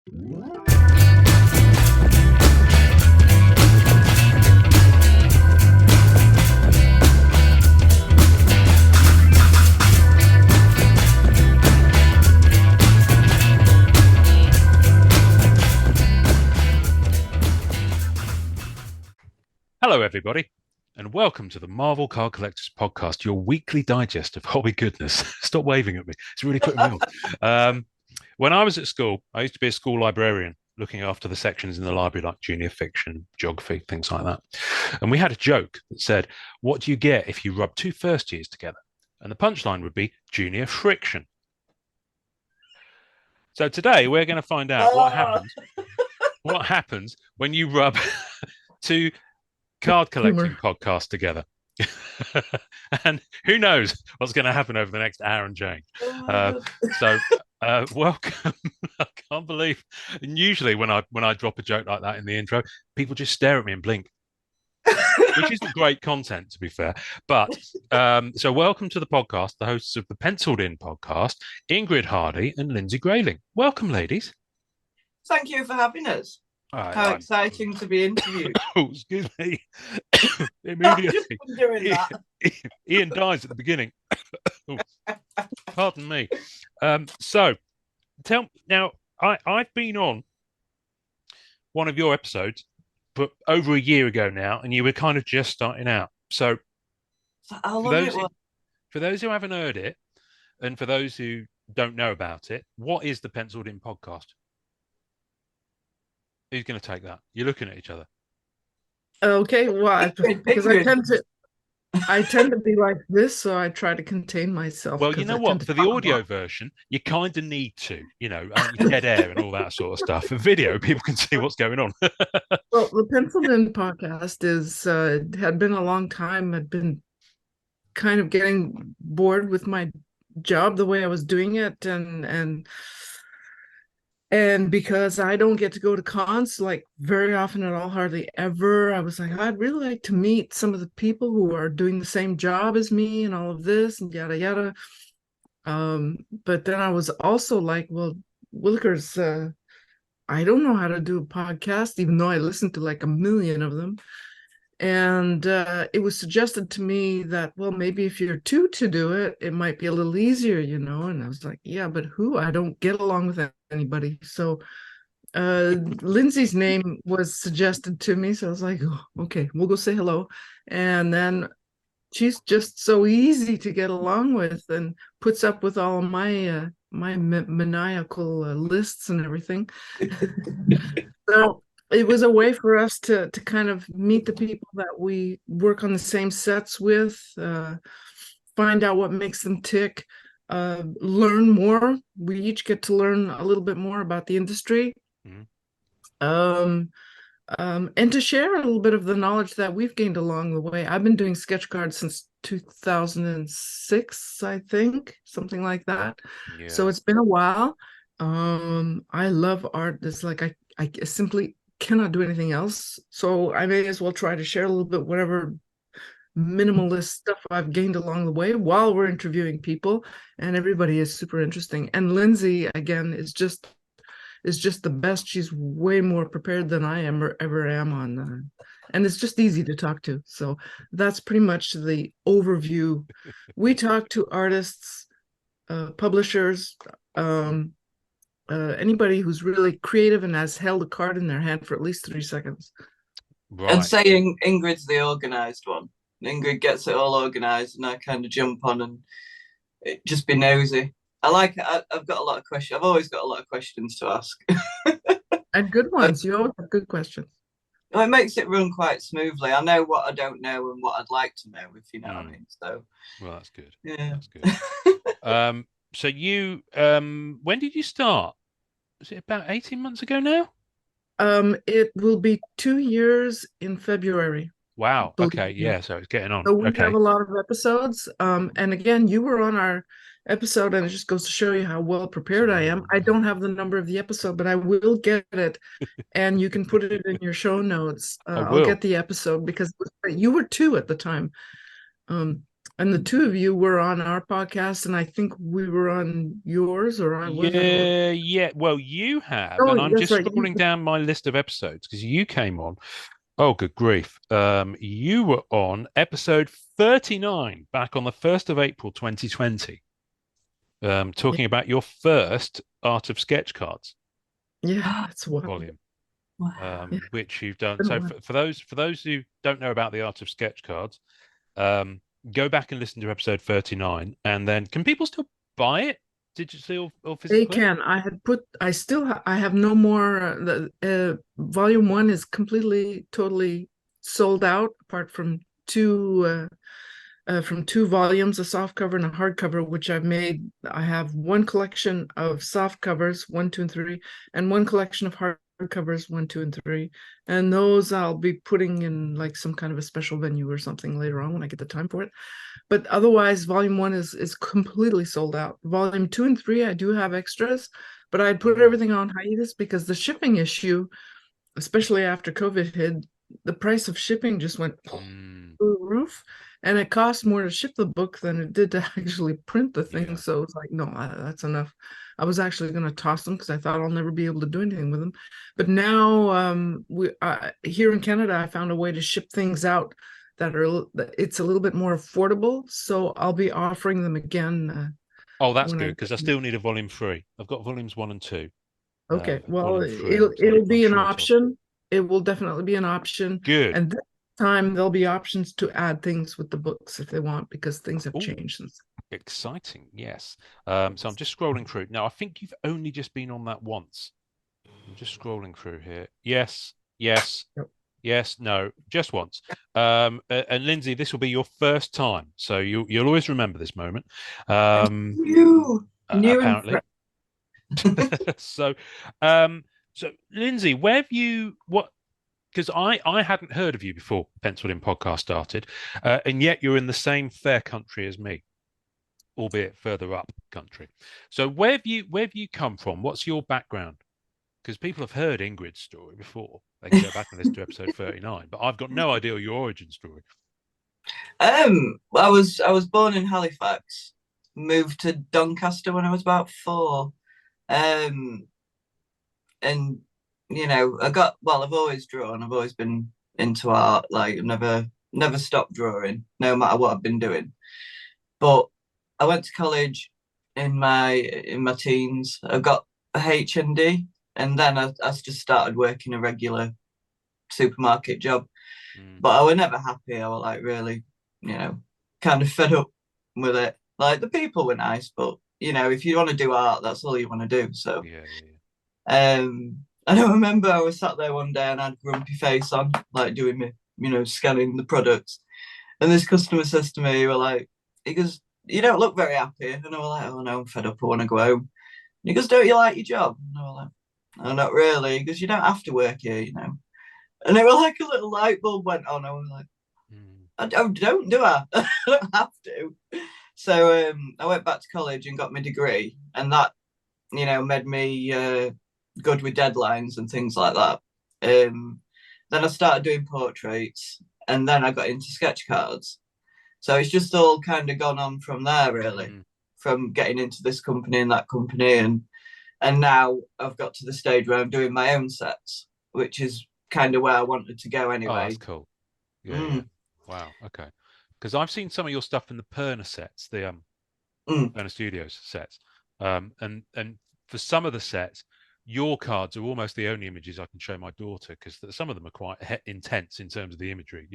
Hello, everybody, and welcome to the Marvel Card Collectors Podcast, your weekly digest of hobby goodness. Stop waving at me. It's really putting me on. When I was at school, I used to be a school librarian, looking after the sections in the library like junior fiction, geography, things like that. And we had a joke that said, what do you get if you rub two first years together? And the punchline would be junior friction. So today we're going to find out what happens when you rub two card collecting podcast together. And who knows what's going to happen over the next hour and change. Welcome. I can't believe. And usually when I drop a joke like that in the intro, people just stare at me and blink, which isn't great content, to be fair. But so welcome to the podcast, the hosts of the Penciled In podcast, Ingrid Hardy and Lindsay Grayling. Welcome, ladies. Thank you for having us. How exciting to be interviewed. Oh, excuse me. Immediately. Ian dies at the beginning. Oh, pardon me. So, I've been on one of your episodes, but over a year ago now, and you were kind of just starting out. So, for those who haven't heard it, and for those who don't know about it, what is the Penciled In podcast? Who's going to take that? You're looking at each other. Okay, well, because I tend to be like this, so I try to contain myself. Well, you know what? For the audio version, you kind of need to, dead air and all that sort of stuff. For video, people can see what's going on. Well, the Penciled In podcast had been a long time. I'd been kind of getting bored with my job, the way I was doing it, and because I don't get to go to cons like very often at all, hardly ever, I was like, I'd really like to meet some of the people who are doing the same job as me and all of this and yada yada. But then I was also like, well, Willikers, I don't know how to do a podcast, even though I listened to like a million of them. And it was suggested to me that, well, maybe if you're two to do it, it might be a little easier, And I was like, yeah, but who? I don't get along with anybody. So Lindsay's name was suggested to me. So I was like, oh, okay, we'll go say hello. And then she's just so easy to get along with and puts up with all of my maniacal lists and everything. So it was a way for us to kind of meet the people that we work on the same sets with, find out what makes them tick, learn more. We each get to learn a little bit more about the industry, and to share a little bit of the knowledge that we've gained along the way. I've been doing sketch cards since 2006, I think, something like that. Yeah. So it's been a while. I love art. It's like I simply cannot do anything else, so I may as well try to share a little bit whatever minimalist stuff I've gained along the way while we're interviewing people, and everybody is super interesting. And Lindsay, again, is just the best. She's way more prepared than I ever am on, and it's just easy to talk to. So that's pretty much the overview. We talk to artists, publishers, anybody who's really creative and has held a card in their hand for at least 3 seconds. Right. And saying Ingrid's the organized one. Ingrid gets it all organized, and I kind of jump on and just be nosy. I've got a lot of questions. I've always got a lot of questions to ask. And good ones. You always have good questions. Well, it makes it run quite smoothly. I know what I don't know and what I'd like to know, if you know what I mean. So, well, that's good. Yeah, that's good. So you, when did you start? Was it about 18 months ago now? It will be 2 years in February. Wow. Okay. Yeah. So it's getting on. So we have a lot of episodes. And again, you were on our episode, and it just goes to show you how well prepared I am. I don't have the number of the episode, but I will get it, and you can put it in your show notes. I'll get the episode because you were 2 at the time. And the two of you were on our podcast, and I think we were on yours, or I wasn't. Yeah. Well, you have, Oh, and I'm that's just right. scrolling down my list of episodes because you came on. Oh, good grief. You were on episode 39 back on the 1st of April 2020, talking about your first Art of Sketch cards Yeah, that's what. volume, Wow. Yeah, which you've done. been a So while. for those who don't know about the Art of Sketch cards, um, go back and listen to episode 39, and then can people still buy it digitally or They physically? can. I have no more. The volume one is completely, totally sold out, apart from two volumes, a soft cover and a hardcover, which I've made. I have one collection of soft covers, 1, 2, and 3, and one collection of hardcovers, 1, 2, and 3. And those I'll be putting in like some kind of a special venue or something later on when I get the time for it. But otherwise, volume one is completely sold out. Volume 2 and 3, I do have extras, but I'd put Oh, everything on hiatus because the shipping issue, especially after COVID hit, the price of shipping just went mm, through the roof, and it cost more to ship the book than it did to actually print the thing. yeah. So it's like, no, that's enough. I was actually going to toss them because I thought I'll never be able to do anything with them. But now, we here in Canada, I found a way to ship things out that it's a little bit more affordable. So I'll be offering them again Oh, that's when good I because get I them. still need a volume three. I've got volumes one and two. Okay, well, Volume three, it'll I'm be an short of. option. It will definitely be an option. Good. And this time there'll be options to add things with the books if they want, because things have Oh, changed since. exciting. Yes. So I'm just scrolling through. Now, I think you've only just been on that once. I'm just scrolling through here. Yes, yes, Yep. yes, no, just once. And Lindsay, this will be your first time, so you'll always remember this moment. New, new and fresh. Apparently. So, um, so Lindsay, where have you what? Because I hadn't heard of you before Penciled In podcast started, and yet you're in the same fair country as me, albeit further up country. So where have you come from? What's your background? Because people have heard Ingrid's story before. They can go back and listen to episode 39, but I've got no idea your origin story. I was born in Halifax, moved to Doncaster when I was about 4. Um, and I've always drawn. I've always been into art. Like I've never stopped drawing, no matter what I've been doing. But I went to college in my teens. I got a HND, and then I just started working a regular supermarket job. Mm. But I was never happy. I was like really, kind of fed up with it. Like the people were nice, but if you want to do art, that's all you want to do. So Yeah, yeah, I don't remember I was sat there one day and I had grumpy face on, like doing me, scanning the products. And this customer says to me, he goes, "You don't look very happy." And I was like, "Oh no, I'm fed up. I want to go home." And he goes, "Don't you like your job?" And I was like, "No, not really." He goes, "You don't have to work here." And it was like a little light bulb went on. I was like, yeah. Mm. I don't do I? I don't have to. So I went back to college and got my degree, and that made me good with deadlines and things like that. Then I started doing portraits, and then I got into sketch cards. So it's just all kind of gone on from there, really, Mm. from getting into this company and that company, and now I've got to the stage where I'm doing my own sets, which is kind of where I wanted to go Oh, that's anyway. cool. Yeah, yeah. Mm, Wow. Okay. Because I've seen some of your stuff in the Perna sets, the mm, Perna Studios sets, and for some of the sets, your cards are almost the only images I can show my daughter because some of them are quite intense in terms of the imagery,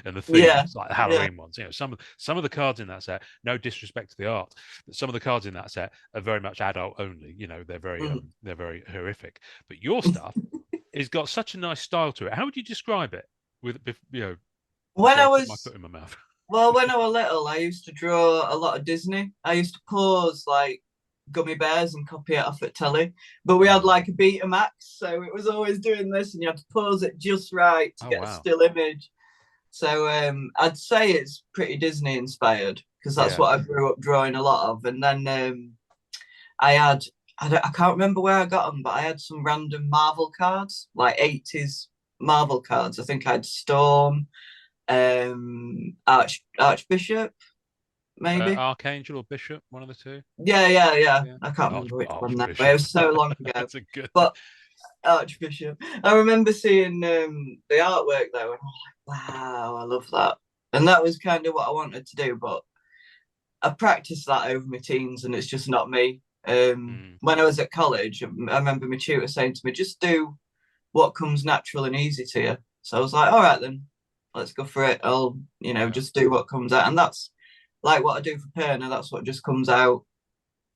and the yeah, themes, like the yeah. Halloween ones. Some of the cards in that set. No disrespect to the art, but some of the cards in that set are very much adult only. Mm. They're very horrific. But your stuff has got such a nice style to it. How would you describe it? When Before I I put my was foot in my mouth. Well, when I was little, I used to draw a lot of Disney. I used to pose like gummy bears and copy it off at telly. But we had Ah. like a Betamax, so it was always doing this, and you had to pose it just right to Oh get a wow. still image. So I'd say it's pretty Disney inspired because that's Yeah. what I grew up drawing a lot of. And then I had I can't remember where I got them, but I had some random Marvel cards, like 80s Marvel cards. I think I had Storm, Archbishop. maybe. Archangel or Bishop, one of the two. Yeah. I can't remember which one now. It was so long ago. That's a good. But Archbishop. I remember seeing the artwork though, and I'm like, wow, I love that. And that was kind of what I wanted to do, but I practiced that over my teens, and it's just not me. When I was at college, I remember my tutor saying to me, "Just do what comes natural and easy to you." So I was like, "All right, then, let's go for it. I'll, just do what comes out." And that's like what I do for Perna. That's what just comes out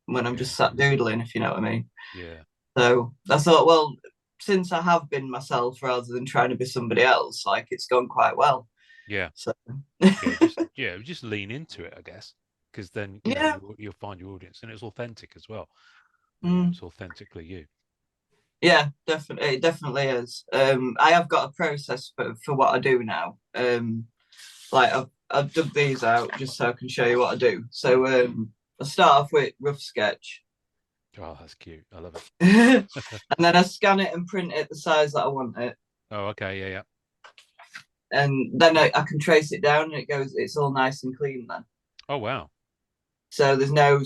when I'm just sat doodling, if you know what I mean. Yeah. So I thought, well, since I have been myself rather than trying to be somebody else, like it's gone quite well. Yeah. So just lean into it, I guess, because then you'll find your audience, and it's authentic as well. It's authentically you. Yeah, definitely, it definitely is. I have got a process for what I do now. Like I've dubbed these out just so I can show you what I do. So I start off with rough sketch. Oh, that's cute. I love it. And then I scan it and print it the size that I want it. Oh, okay, yeah. And then I can trace it down, and it's all nice and clean then. Oh, wow. So there's no,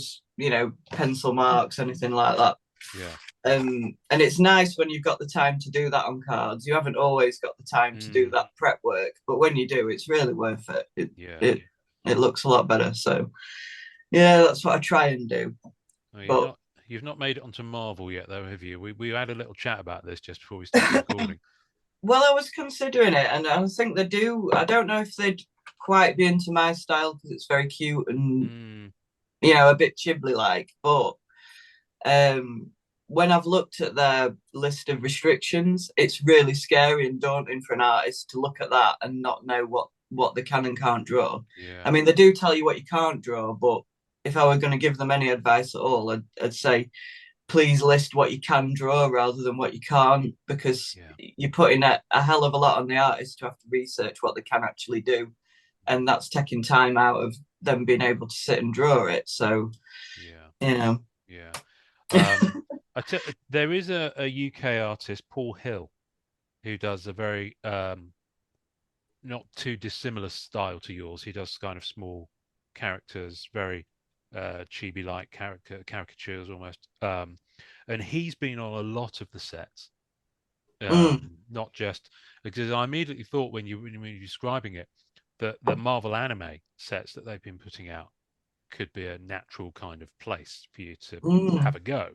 pencil marks, anything like that. Yeah. And it's nice when you've got the time to do that on cards. You haven't always got the time to do that prep work, but when you do, it's really worth it. It looks a lot better. So yeah, that's what I try and do. Well, you've not made it onto Marvel yet, though, have you? We had a little chat about this just before we started recording. Well, I was considering it, and I think they do. I don't know if they'd quite be into my style because it's very cute and a bit Chibli like. But when I've looked at their list of restrictions, it's really scary and daunting for an artist to look at that and not know what they can and can't draw. Yeah. I mean, they do tell you what you can't draw, but if I were going to give them any advice at all, I'd say, please list what you can draw rather than what you can't, because you're putting a hell of a lot on the artist to have to research what they can actually do. And that's taking time out of them being able to sit and draw it. So, Yeah. There is a UK artist, Paul Hill, who does a very not too dissimilar style to yours. He does kind of small characters, very chibi-like caricatures almost. And he's been on a lot of the sets, not just because I immediately thought when you were describing it that the Marvel anime sets that they've been putting out could be a natural kind of place for you to have a go,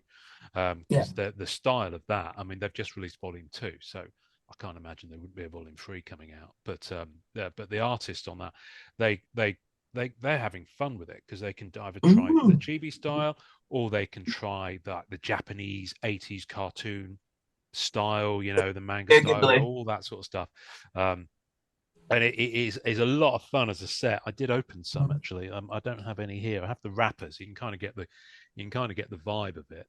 because the style of that. I mean, they've just released Volume 2, so I can't imagine there wouldn't be a Volume 3 coming out. But the artists on that, they're having fun with it because they can either try the chibi style or they can try the Japanese 80s cartoon style, the manga style, all that sort of stuff. And it is a lot of fun as a set. I did open some actually. I don't have any here. I have the wrappers. You can kind of get the vibe of it.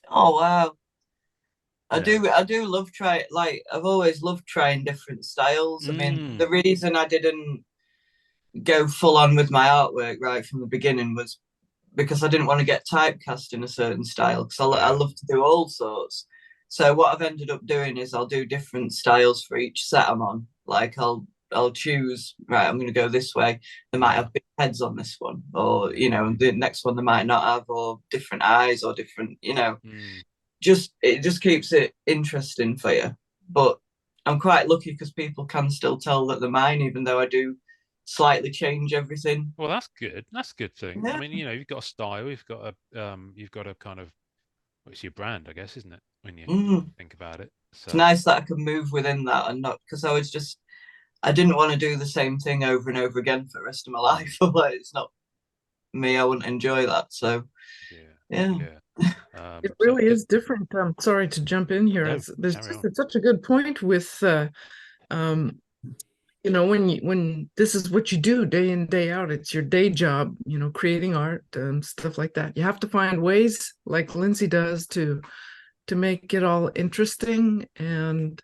Oh wow. I do love trying. Like I've always loved trying different styles. I mean, the reason I didn't go full on with my artwork right from the beginning was because I didn't want to get typecast in a certain style, because I love to do all sorts. So what I've ended up doing is I'll do different styles for each set I'm on. Like I'll choose, right, I'm going to go this way. They might have big heads on this one, or the next one they might not have, or different eyes, or different, it just keeps it interesting for you. But I'm quite lucky because people can still tell that they're mine, even though I do slightly change everything. Well, that's good. That's a good thing. Yeah. I mean, you've got a style, you've got a kind of, it's your brand, I guess, isn't it? When you think about it. So it's nice that I can move within that and not, because I didn't want to do the same thing over and over again for the rest of my life. Like, it's not me. I wouldn't enjoy that. So yeah. It really is different. I'm sorry to jump in here. It's such a good point with when this is what you do day in, day out, it's your day job, creating art and stuff like that. You have to find ways, like Lindsay does, to make it all interesting. And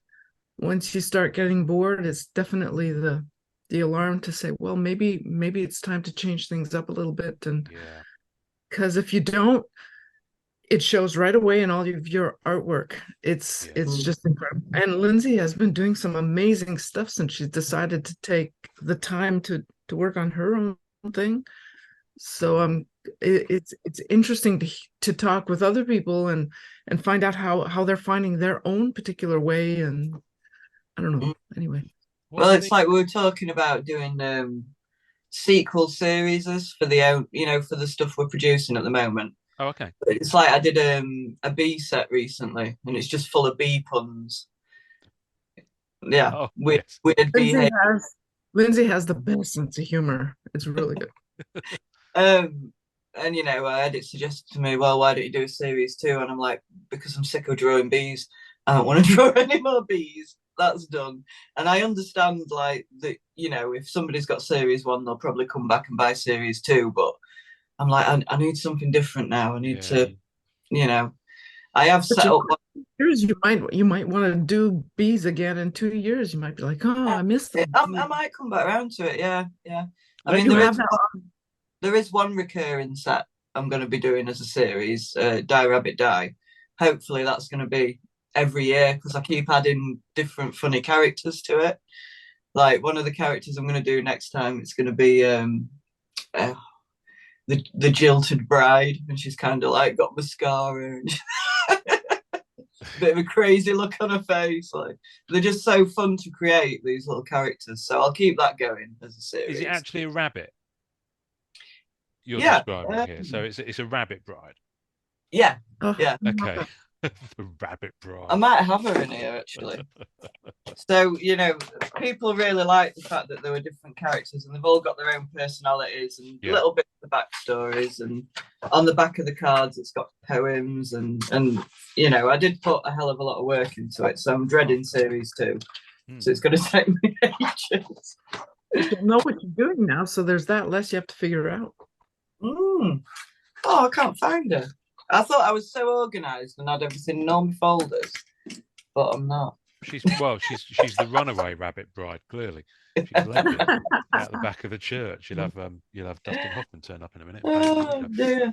once you start getting bored, it's definitely the alarm to say, well, maybe it's time to change things up a little bit. And because if you don't, it shows right away in all of your artwork. It's just incredible. And Lindsay has been doing some amazing stuff since she decided to take the time to work on her own thing. So it's interesting to talk with other people and find out how they're finding their own particular way, and I don't know. Anyway, Well, it's like we were talking about doing sequel series for for the stuff we're producing at the moment. Oh, okay. It's like I did a bee set recently, and it's just full of bee puns. Yeah, Oh, weird yes. bee. Lindsay has the best sense of humor. It's really good. And Edit suggested to me, well, why don't you do a series 2? And I'm like, because I'm sick of drawing bees. I don't want to draw any more bees. That's done. And I understand like that, if somebody's got series 1, they'll probably come back and buy series 2. But I'm like, I need something different now. I need to, I have set up. Years you might want to do bees again in 2 years. You might be like, oh, I missed them. I might come back around to it. Yeah. I mean, there is one recurring set I'm going to be doing as a series, Die Rabbit Die. Hopefully that's going to be every year, because I keep adding different funny characters to it. Like one of the characters I'm going to do next time, it's going to be the jilted bride, and she's kind of like got mascara and bit of a crazy look on her face. Like they're just so fun to create, these little characters. So I'll keep that going as a series. Is it actually a rabbit you're describing here? So it's a rabbit bride. Yeah. Okay. The rabbit bride. I might have her in here actually. So people really like the fact that there were different characters and they've all got their own personalities and little bits of backstories, and on the back of the cards it's got poems and I did put a hell of a lot of work into it, so I'm dreading series 2. So it's going to take me ages. You know what you're doing now, so there's that less you have to figure out. Oh, I can't find her. I thought I was so organised and had everything in all my folders, but I'm not. She's the runaway rabbit bride. Clearly, she's left it out the back of the church. You'll have Dustin Hoffman turn up in a minute. Oh dear.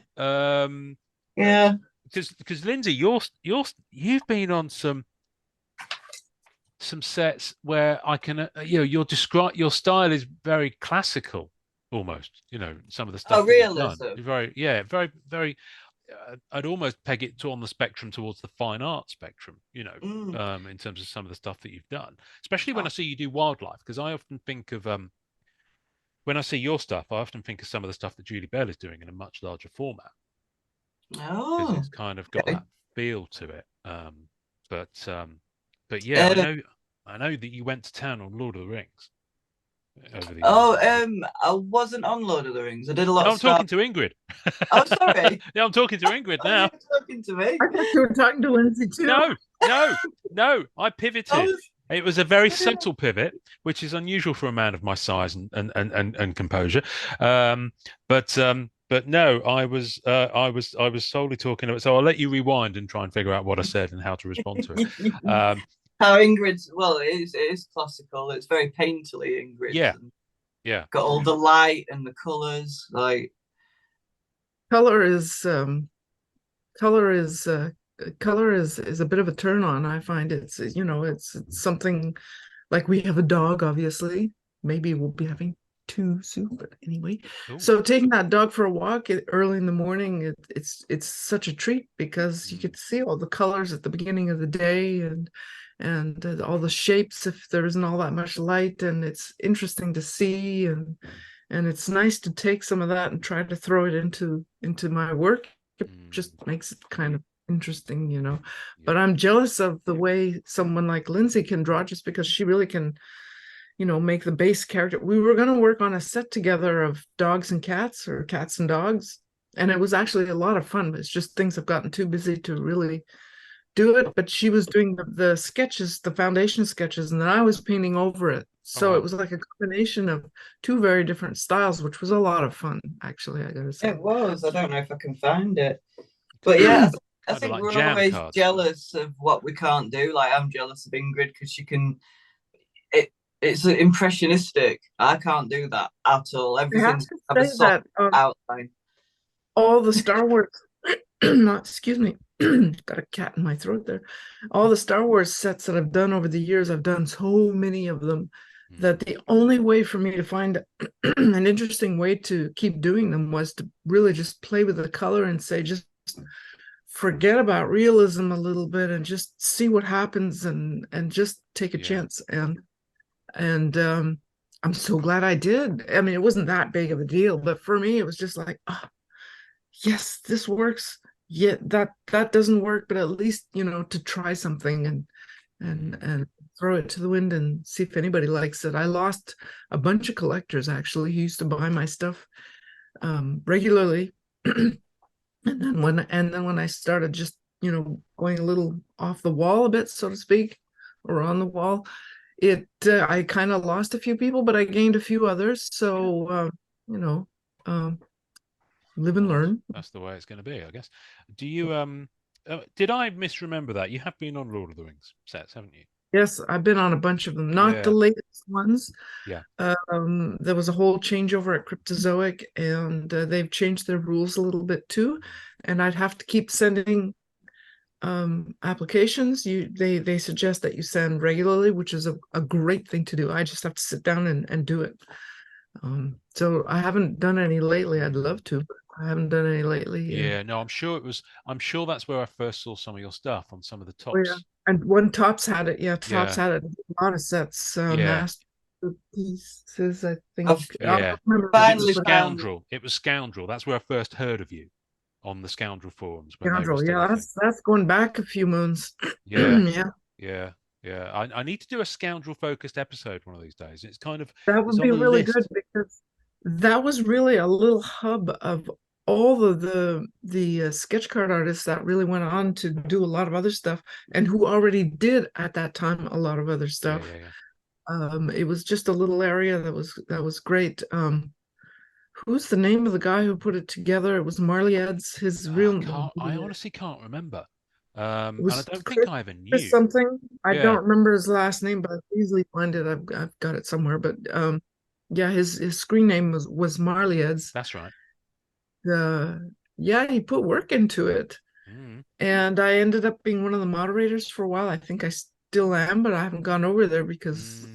Yeah. Because Lindsay, you've been on some sets where I can your style is very classical almost. Some of the stuff. Oh, realism. Very very. I'd almost peg it on the spectrum towards the fine art spectrum, in terms of some of the stuff that you've done, especially when I see you do wildlife, because I often think of, when I see your stuff, I often think of some of the stuff that Julie Bell is doing in a much larger format. Because it's kind of got that feel to it. But yeah, I know that you went to town on Lord of the Rings. I wasn't on Lord of the Rings. I did a lot of stuff. I'm talking to Ingrid. Oh, sorry. Yeah, I'm talking to Ingrid now. You're talking to me. I thought you were talking to Lindsay too. No. I pivoted. It was a very subtle pivot, which is unusual for a man of my size and composure. But no, I was solely talking about. So I'll let you rewind and try and figure out what I said and how to respond to it. How Ingrid's, well, it is classical. It's very painterly, Ingrid. Yeah. Got all the light and the colours. Like color is a bit of a turn on. I find it's something like, we have a dog, obviously. Maybe we'll be having 2 soon, but anyway. Ooh. So taking that dog for a walk early in the morning, it's such a treat, because you get to see all the colors at the beginning of the day and all the shapes if there isn't all that much light, and it's interesting to see, and it's nice to take some of that and try to throw it into my work. It just makes it kind of interesting, Yeah. But I'm jealous of the way someone like Lindsay can draw, just because she really can, make the base character. We were going to work on a set together of dogs and cats, or cats and dogs, and it was actually a lot of fun, but it's just things have gotten too busy to really do it. But she was doing the sketches, the foundation sketches, and then I was painting over it. So it was like a combination of 2 very different styles, which was a lot of fun, actually, I gotta say. It was. I don't know if I can find it. But yeah, I think we're always jealous of what we can't do. Like, I'm jealous of Ingrid because she can. It's impressionistic. I can't do that at all. Everything's have a soft outline. All the Star Wars, excuse me, got a cat in my throat there. All the Star Wars sets that I've done over the years, I've done so many of them, that the only way for me to find an interesting way to keep doing them was to really just play with the color and say, just forget about realism a little bit and just see what happens and just take a chance. And I'm so glad I did. I mean, it wasn't that big of a deal, but for me, it was just like, oh, yes, this works. Yeah, that doesn't work, but at least, to try something and throw it to the wind and see if anybody likes it. I lost a bunch of collectors actually who used to buy my stuff regularly. And then when I started just, going a little off the wall a bit, so to speak, or on the wall, I kind of lost a few people, but I gained a few others. So you know, live and learn. That's the way it's going to be, I guess. Do you did I misremember that? You have been on Lord of the Rings sets, haven't you? Yes, I've been on a bunch of them, not the latest ones. Yeah. There was a whole changeover at Cryptozoic, and they've changed their rules a little bit too. And I'd have to keep sending applications. They suggest that you send regularly, which is a great thing to do. I just have to sit down and do it. So I haven't done any lately. I'd love to, but I haven't done any lately. Yeah, no, I'm sure that's where I first saw some of your stuff on some of the tops. Oh, yeah. And one Tops had it. Yeah, Tops had it. A lot of sets. Masterpieces, I think. Yeah. It was Scoundrel. That's where I first heard of you, on the Scoundrel forums. Scoundrel, yeah, that's going back a few moons. Yeah. Yeah. I need to do a Scoundrel focused episode one of these days. It's kind of that would be really good, because that was really a little hub of all the sketch card artists that really went on to do a lot of other stuff, and who already did at that time a lot of other stuff. It was just a little area that was great. Who's the name of the guy who put it together? It was MacLeod's, his real name. I honestly can't remember. And I don't Chris, think I ever knew something. I don't remember his last name, but I can easily find it. I've got it somewhere. But yeah, his screen name was MacLeod's. That's right. Yeah, he put work into it. And I ended up being one of the moderators for a while. I think I still am, but I haven't gone over there because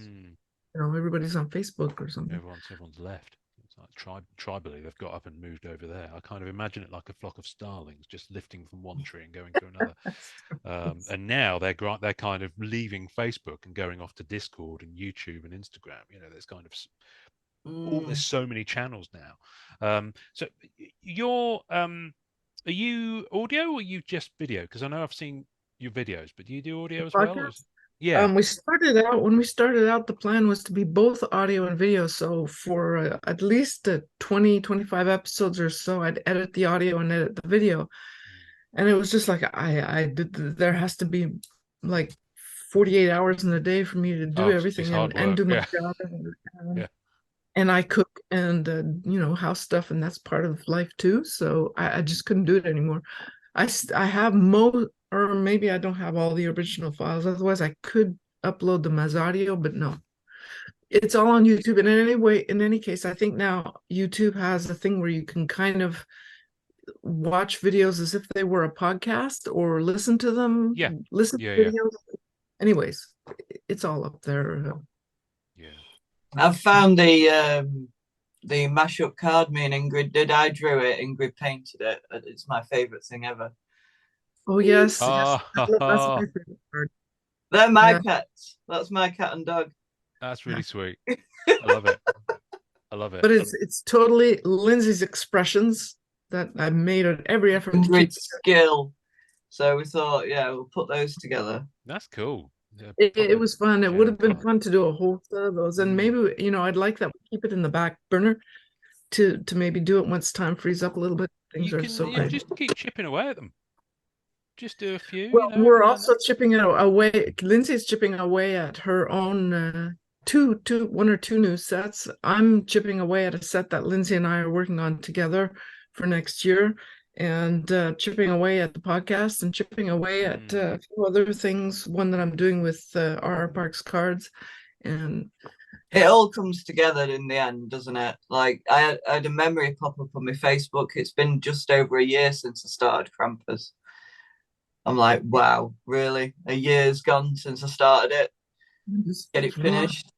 everybody's on Facebook or something. Everyone's left. It's like tribally, they've got up and moved over there. I kind of imagine it like a flock of starlings just lifting from one tree and going to another. And now they're kind of leaving Facebook and going off to Discord and YouTube and Instagram. There's kind of there's so many channels now. So you're are you audio or are you just video? Because I know I've seen your videos, but do you do audio as well? Yeah. When we started out, the plan was to be both audio and video. So for at least 20, 25 episodes or so, I'd edit the audio and edit the video. And it was just like, there has to be like 48 hours in a day for me to do everything and do my job. And I cook and, house stuff, and that's part of life too. So I just couldn't do it anymore. I have or maybe I don't have all the original files. Otherwise, I could upload them as audio, but no. It's all on YouTube. And in any case, I think now YouTube has a thing where you can kind of watch videos as if they were a podcast or listen to them. Listen to videos. Anyways, it's all up there. I've found the mashup card me and Ingrid did. I drew it, Ingrid painted it. It's my favorite thing ever. Oh, yes. That's my favorite card. They're my pets. That's my cat and dog. That's really sweet. I love it. But it's totally Lindsay's expressions that I made an every effort to keep skill. So we thought, we'll put those together. That's cool. It was fun. It would have been fun to do a whole set of those, and maybe I'd like that. Keep it in the back burner to maybe do it once time frees up a little bit. Things are so great. Just keep chipping away at them. Just do a few. Well, we're also chipping away. Lindsay's chipping away at her own one or two new sets. I'm chipping away at a set that Lindsay and I are working on together for next year. And chipping away at the podcast and chipping away at a few other things. One that I'm doing with R.R. Parks cards, and it all comes together in the end, doesn't it? Like I had a memory pop up on my Facebook. It's been just over a year since I started Krampus. I'm like, wow, really? A year's gone since I started it. Get it finished.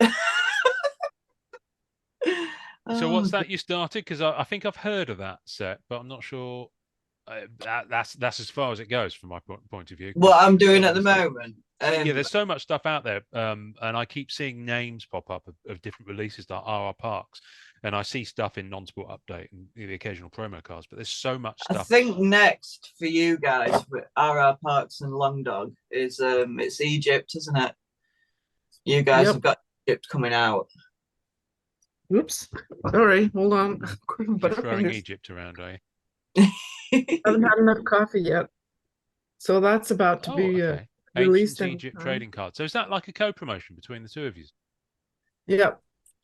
So what's that you started? Because I think I've heard of that set, but I'm not sure. That's as far as it goes from my point of view. What I'm doing at the moment. Yeah, there's so much stuff out there, and I keep seeing names pop up of different releases like RR Parks, and I see stuff in non-sport update and the occasional promo cards. But there's so much stuff. I think next for you guys with RR Parks and Long Dog is it's Egypt, isn't it? You guys have got Egypt coming out. Oops. Sorry, hold on. You're throwing Egypt around, are you? I haven't had enough coffee yet. So that's about to be released. Ancient Egypt trading card. So is that like a co-promotion between the two of you? Yeah.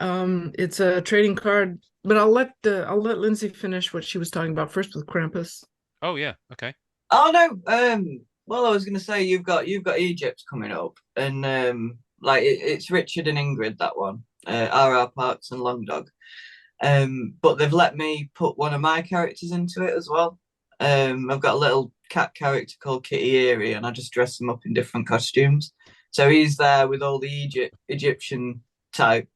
It's a trading card, but I'll let Lindsay finish what she was talking about first with Krampus. Oh yeah, okay. Oh no. Well, I was going to say you've got Egypt coming up, and like it's Richard and Ingrid, that one. RR Parks and Long Dog. But they've let me put one of my characters into it as well. I've got a little cat character called Kitty Eerie, and I just dress him up in different costumes. So he's there with all the Egyptian type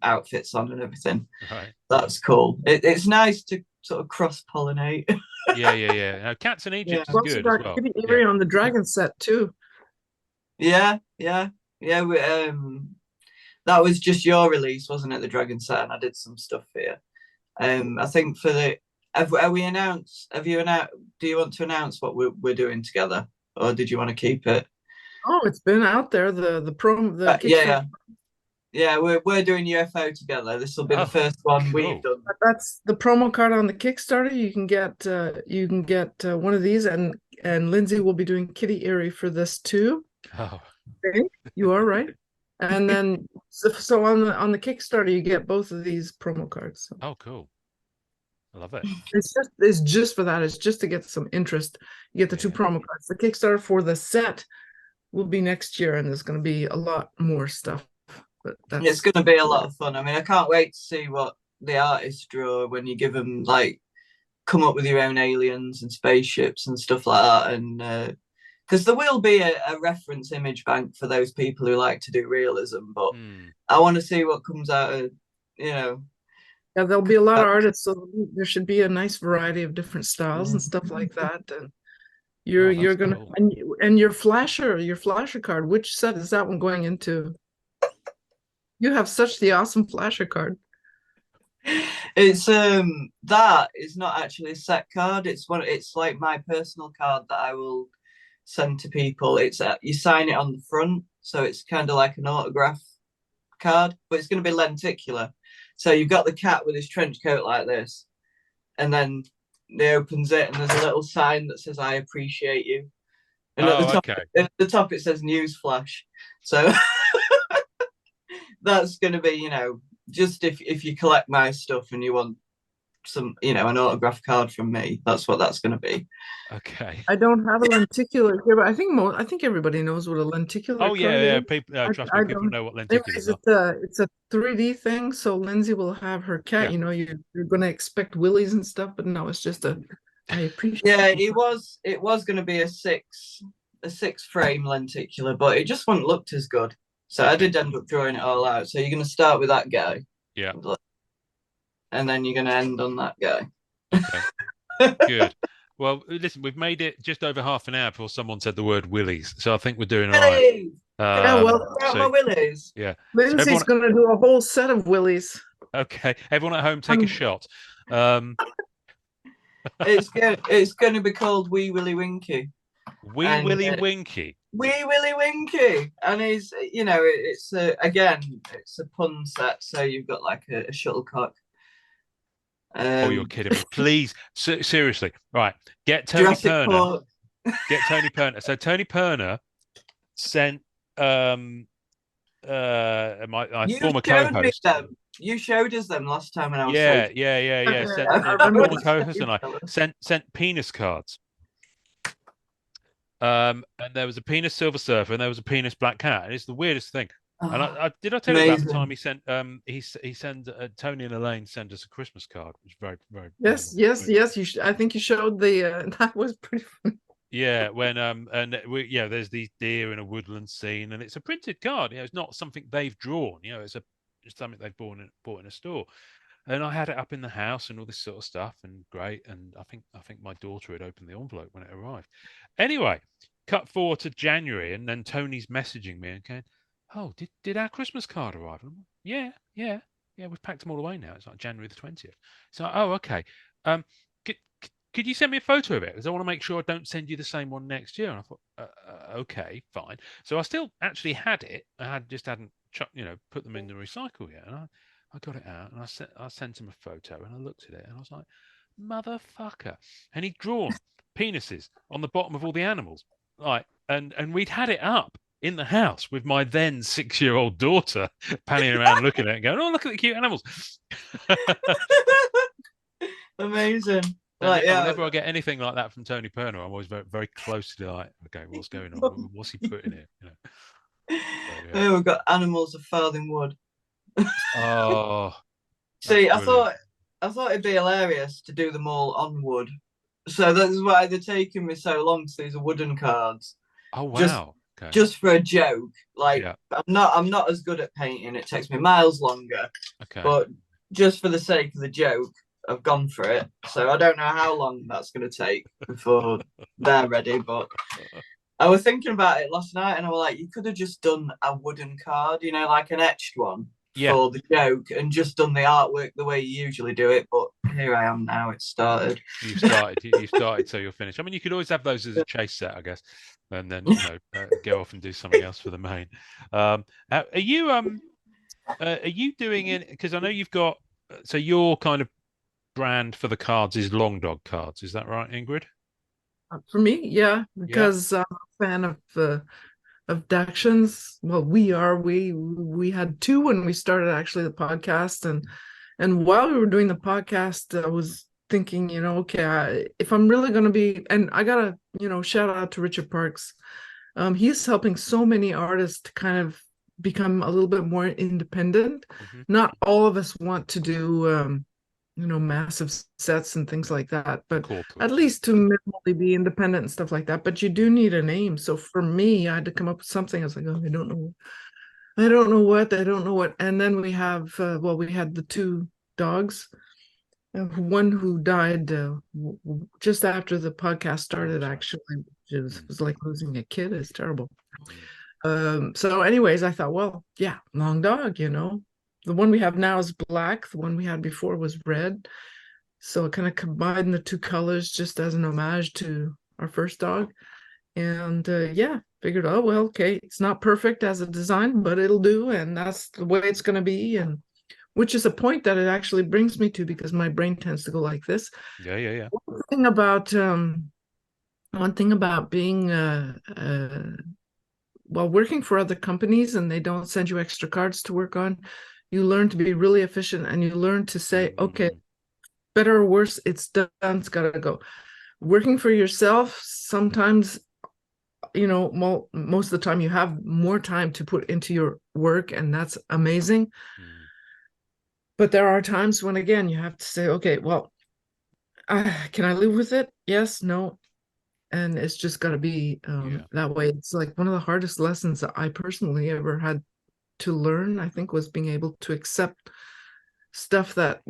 outfits on and everything. Right. That's cool. It's nice to sort of cross-pollinate. Yeah. Now, Cats in Egypt is good as well. Kitty Eerie on the dragon set too. Yeah. That was just your release, wasn't it? The dragon set, and I did some stuff for you. I think for the have you announced? Do you want to announce what we're doing together, or did you want to keep it? Oh, it's been out there. The yeah. We're doing UFO together. This will be the first one we've done. That's the promo card on the Kickstarter. You can get one of these, and Lindsay will be doing Kitty Eerie for this too. Oh, okay. You are right. And then so on the Kickstarter you get both of these promo cards. So. Oh, cool. I love it. It's just for that. It's just to get some interest. You get the two promo cards. The Kickstarter for the set will be next year, and there's going to be a lot more stuff. But it's going to be a lot of fun. I mean, I can't wait to see what the artists draw when you give them, like, come up with your own aliens and spaceships and stuff like that. And because there will be a reference image bank for those people who like to do realism, but I want to see what comes out of, Yeah, there'll be a lot of artists, so there should be a nice variety of different styles and stuff like that. And you're gonna cool. and your flasher card, which set is that one going into? You have such the awesome flasher card. It's that is not actually a set card. It's like my personal card that I will send to people. It's you sign it on the front, so it's kind of like an autograph card, but it's going to be lenticular. So you've got the cat with his trench coat like this, and then he opens it, and there's a little sign that says "I appreciate you." And at the top it says "News Flash." So that's going to be, just if you collect my stuff and you want some, an autograph card from me, that's what that's going to be. Okay. I don't have a lenticular here, but I think everybody knows what a lenticular. Oh yeah. People, trust me, people know what lenticulars are. It's a 3D thing, so Lindsay will have her cat. Yeah. You're going to expect willies and stuff, but no, it's just I appreciate. Yeah, it was going to be a six frame lenticular, but it just wouldn't looked as good. So I did end up drawing it all out. So you're going to start with that guy. Yeah. And then you're going to end on that guy. Okay. Good. Well, listen, we've made it just over half an hour before someone said the word willies. So I think we're doing all right. My willies. Yeah. Lindsay's going to do a whole set of willies. Okay. Everyone at home, take a shot. It's going to be called Wee Willie Winky. Willie Winky. Wee Willie Winky, and he's it's a pun set, so you've got like a shuttlecock. Oh, you're kidding me! Please, seriously, right? Get Tony Perner. Get Tony Perner. So Tony Perner sent my former co-host. You showed us them last time, and I was yeah. Former co-host and I sent penis cards. And there was a penis Silver Surfer, and there was a penis Black Cat, and it's the weirdest thing. And I tell you about the time he sent he sent Tony and Elaine sent us a Christmas card, which was very yes. I think you showed the that was pretty funny. Yeah, when there's these deer in a woodland scene, and it's a printed card. It's not something they've drawn. It's something they've bought in a store. And I had it up in the house and all this sort of stuff, and great. And I think my daughter had opened the envelope when it arrived. Anyway, cut forward to January, and then Tony's messaging me and going, "Oh, did our Christmas card arrive?" And I'm like, yeah, yeah, yeah. We've packed them all away now. It's like January the 20th. So, oh, okay. Could, could you send me a photo of it? Because I want to make sure I don't send you the same one next year. And I thought, okay, fine. So I still actually had it. Just hadn't, put them in the recycle yet. And I got it out and I sent him a photo and I looked at it and I was like, motherfucker. And he'd drawn penises on the bottom of all the animals. Like, and we'd had it up in the house with my then 6-year-old daughter panning around looking at it and going, oh, look at the cute animals. Amazing. Like, yeah, whenever I get anything like that from Tony Perner, I'm always very, very closely like, okay, what's going on? What's he putting here? You know? So, yeah. We've got animals of farthing wood. Oh, see, I thought it'd be hilarious to do them all on wood. So that's why they're taking me so long. So these are wooden cards. Oh wow! Just for a joke. Like, yeah. I'm not as good at painting. It takes me miles longer. Okay. But just for the sake of the joke, I've gone for it. So I don't know how long that's going to take before they're ready. But I was thinking about it last night, and I was like, you could have just done a wooden card, like an etched one. Yeah. For the joke and just done the artwork the way you usually do it, but here I am now. It's started. You've started, so you're finished. I mean, you could always have those as a chase set, I guess, and then go off and do something else for the main. Are you doing it? Because I know you've got. So your kind of brand for the cards is Long Dog cards. Is that right, Ingrid? For me, yeah, because I'm a fan of Dachshunds. Well, we had two when we started actually the podcast, and while we were doing the podcast, I was thinking, okay, if I'm really going to be, and I gotta, shout out to Richard Parks. He's helping so many artists to kind of become a little bit more independent. Mm-hmm. Not all of us want to do massive sets and things like that, but at least to minimally be independent and stuff like that. But you do need a name. So for me, I had to come up with something. I was like, oh, I don't know what. And then we have, we had the two dogs, one who died just after the podcast started, actually, which was like losing a kid. It's terrible. So anyways, I thought, well, yeah, Long Dog, The one we have now is black. The one we had before was red. So it kind of combined the two colors just as an homage to our first dog. And figured, oh, well, okay, it's not perfect as a design, but it'll do. And that's the way it's going to be. And which is a point that it actually brings me to, because my brain tends to go like this. Yeah. One thing about being working for other companies and they don't send you extra cards to work on, you learn to be really efficient and you learn to say, okay, better or worse, it's done, it's got to go. Working for yourself, sometimes, most of the time you have more time to put into your work, and that's amazing. But there are times when, again, you have to say, okay, well, can I live with it? Yes, no. And it's just got to be that way. It's like one of the hardest lessons that I personally ever had to learn, I think, was being able to accept stuff that,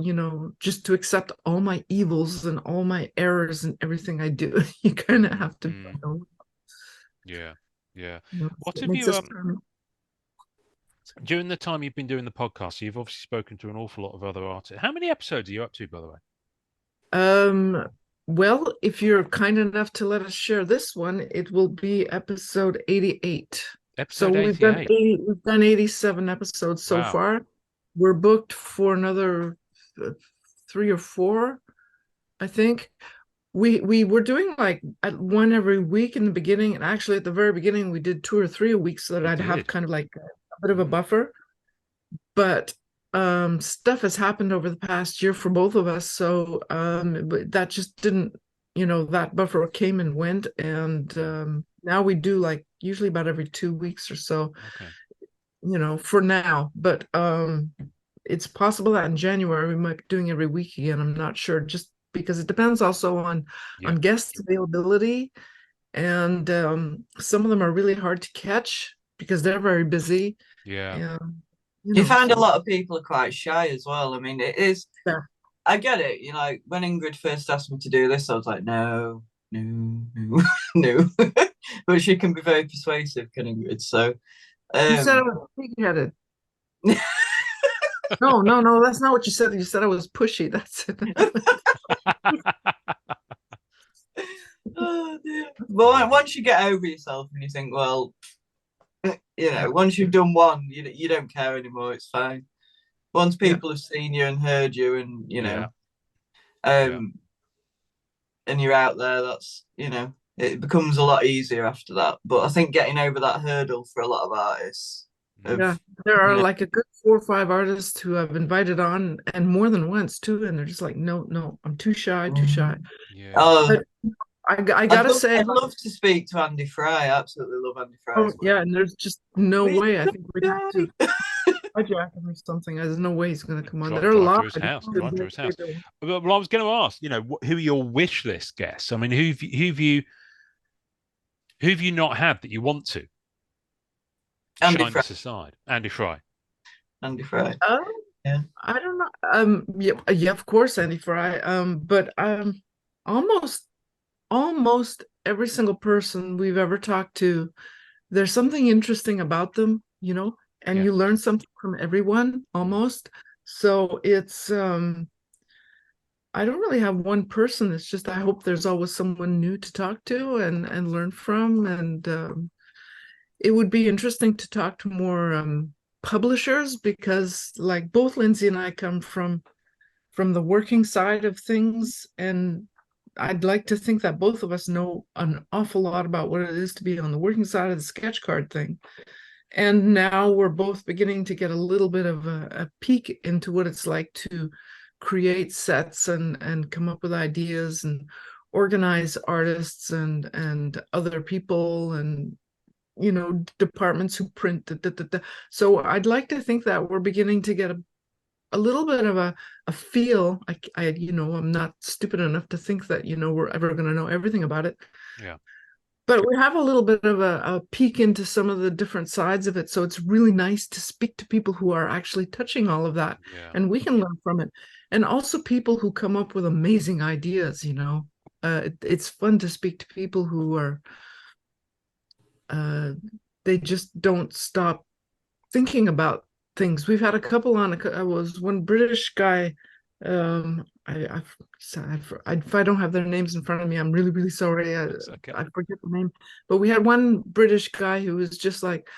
just to accept all my evils and all my errors and everything I do. You kind of have to. Yeah. What have you during the time you've been doing the podcast, you've obviously spoken to an awful lot of other artists. How many episodes are you up to, by the way? Well, if you're kind enough to let us share this one, it will be episode 88. Episode 88. We've done 87 episodes so far. We're booked for another 3 or 4, I think. We were doing like one every week in the beginning, and actually at the very beginning we did 2 or 3 a week, so that I'd have kind of like a bit of a buffer. But stuff has happened over the past year for both of us, so that just didn't, that buffer came and went, and now we do like usually about every 2 weeks or so. For now. But it's possible that in January we might be doing every week again. I'm not sure, just because it depends also on guest availability, and some of them are really hard to catch because they're very busy. You find a lot of people are quite shy as well. I mean, it is. Yeah. I get it. You know, when Ingrid first asked me to do this, I was like, no, no, no, no. But she can be very persuasive, can Ingrid? So, You said I was pig-headed. No, that's not what you said. You said I was pushy. That's it. oh, dear. But once you get over yourself and you think, well, you know, once you've done one, you don't care anymore. It's fine. Once people have seen you and heard you, and you know, and you're out there, that's it becomes a lot easier after that. But I think getting over that hurdle for a lot of artists. There are like a good 4 or 5 artists who I've invited on, and more than once too, and they're just like, no, I'm too shy. Yeah. But I gotta say, I'd love to speak to Andy Fry. I absolutely love Andy Fry. Oh yeah, and there's just no way. I think we'd have to hijack him or something. There's no way he's going to come on. There are a lot. Drive to his house. Well, I was going to ask, who are your wish list guests? I mean, who've you not had that you want to? Andy Shine Fry. this aside. Andy Fry. Andy Fry. Yeah. I don't know. Yeah, of course, Andy Fry. But almost every single person we've ever talked to, there's something interesting about them, and you learn something from everyone almost. So it's I don't really have one person. It's just I hope there's always someone new to talk to and learn from. And it would be interesting to talk to more publishers, because like both Lindsay and I come from the working side of things, and I'd like to think that both of us know an awful lot about what it is to be on the working side of the sketch card thing. And now we're both beginning to get a little bit of a peek into what it's like to create sets and come up with ideas and organize artists and other people and departments who print. So I'd like to think that we're beginning to get a little bit of a feel. I'm not stupid enough to think that we're ever going to know everything about it. Yeah. But we have a little bit of a peek into some of the different sides of it. So it's really nice to speak to people who are actually touching all of that, and we can learn from it. And also people who come up with amazing ideas, it's fun to speak to people who are, they just don't stop thinking about things. We've had a couple on. I was one British guy. If I don't have their names in front of me, I'm really, really sorry. I forget the name. But we had one British guy who was just like,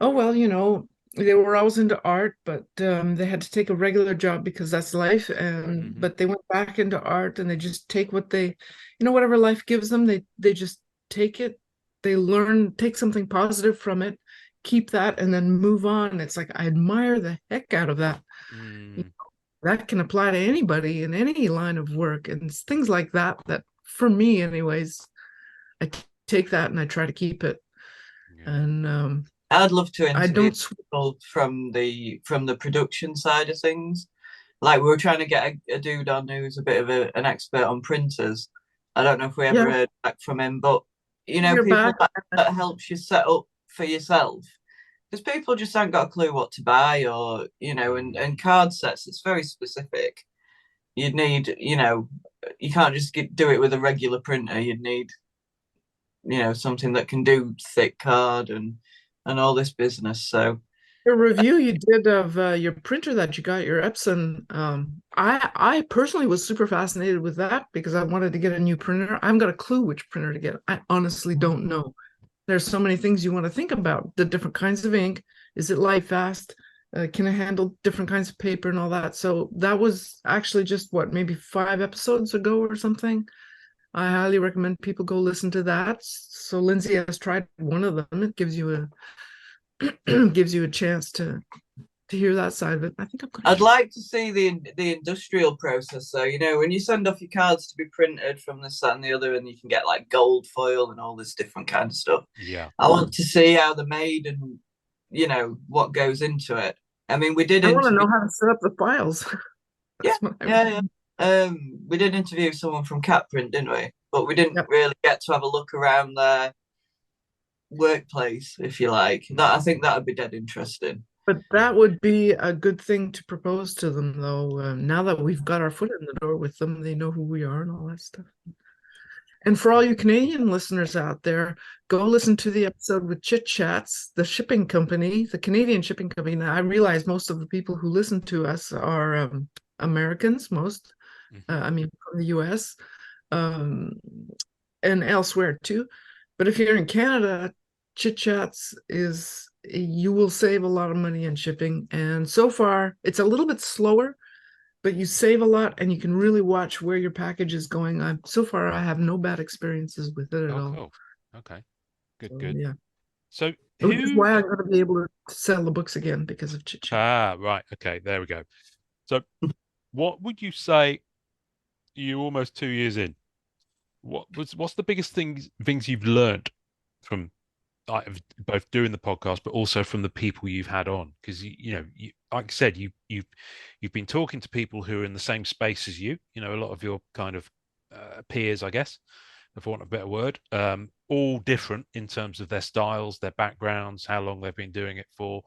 oh, well, they were always into art, but they had to take a regular job because that's life. And but they went back into art, and they just take what they, whatever life gives them, they just take it. They learn, take something positive from it, keep that, and then move on. It's like I admire the heck out of that. That can apply to anybody in any line of work, and it's things like that for me anyways, I take that and I try to keep it. And I'd love to interview people from the production side of things. Like we were trying to get a dude on who's a bit of an expert on printers. I don't know if we ever heard back from him, but people that helps you set up for yourself. Because people just haven't got a clue what to buy, or and card sets, it's very specific. You'd need, you can't just do it with a regular printer. You'd need, something that can do thick card and all this business. So the review you did of your printer that you got, your Epson, I personally was super fascinated with that because I wanted to get a new printer. I haven't got a clue which printer to get. I honestly don't know. There's so many things you want to think about. The different kinds of ink. Is it light fast? Can it handle different kinds of paper and all that? So that was actually just maybe 5 episodes ago or something. I highly recommend people go listen to that. So Lindsay has tried one of them. It gives you a chance to hear that side of it. I think I'd like to see the industrial process. So when you send off your cards to be printed from this, that, and the other, and you can get like gold foil and all this different kind of stuff. Yeah, I want to see how they're made and what goes into it. I mean, we did. I want to know how to set up the files. We did interview someone from Catprint, didn't we? But we didn't really get to have a look around their workplace, if you like. That I think that would be dead interesting. But that would be a good thing to propose to them, though. Now that we've got our foot in the door with them, they know who we are and all that stuff. And for all you Canadian listeners out there, go listen to the episode with Chit Chats, the shipping company, the Canadian shipping company. Now, I realize most of the people who listen to us are Americans, most, I mean, from the US and elsewhere too. But if you're in Canada, Chit Chats is, you will save a lot of money in shipping. And so far, it's a little bit slower, but you save a lot and you can really watch where your package is going. So far, I have no bad experiences with it at all. Cool. Okay. Good, So, good. yeah. So Which is why I'm going to be able to sell the books again because of Chit Chat. Ah, right. Okay, there we go. So what would you say you almost 2 years in? What's the biggest things you've learned from both doing the podcast, but also from the people you've had on? Because like I said, you've been talking to people who are in the same space as you. You know, a lot of your kind of peers, I guess, for want of a better word, all different in terms of their styles, their backgrounds, how long they've been doing it for,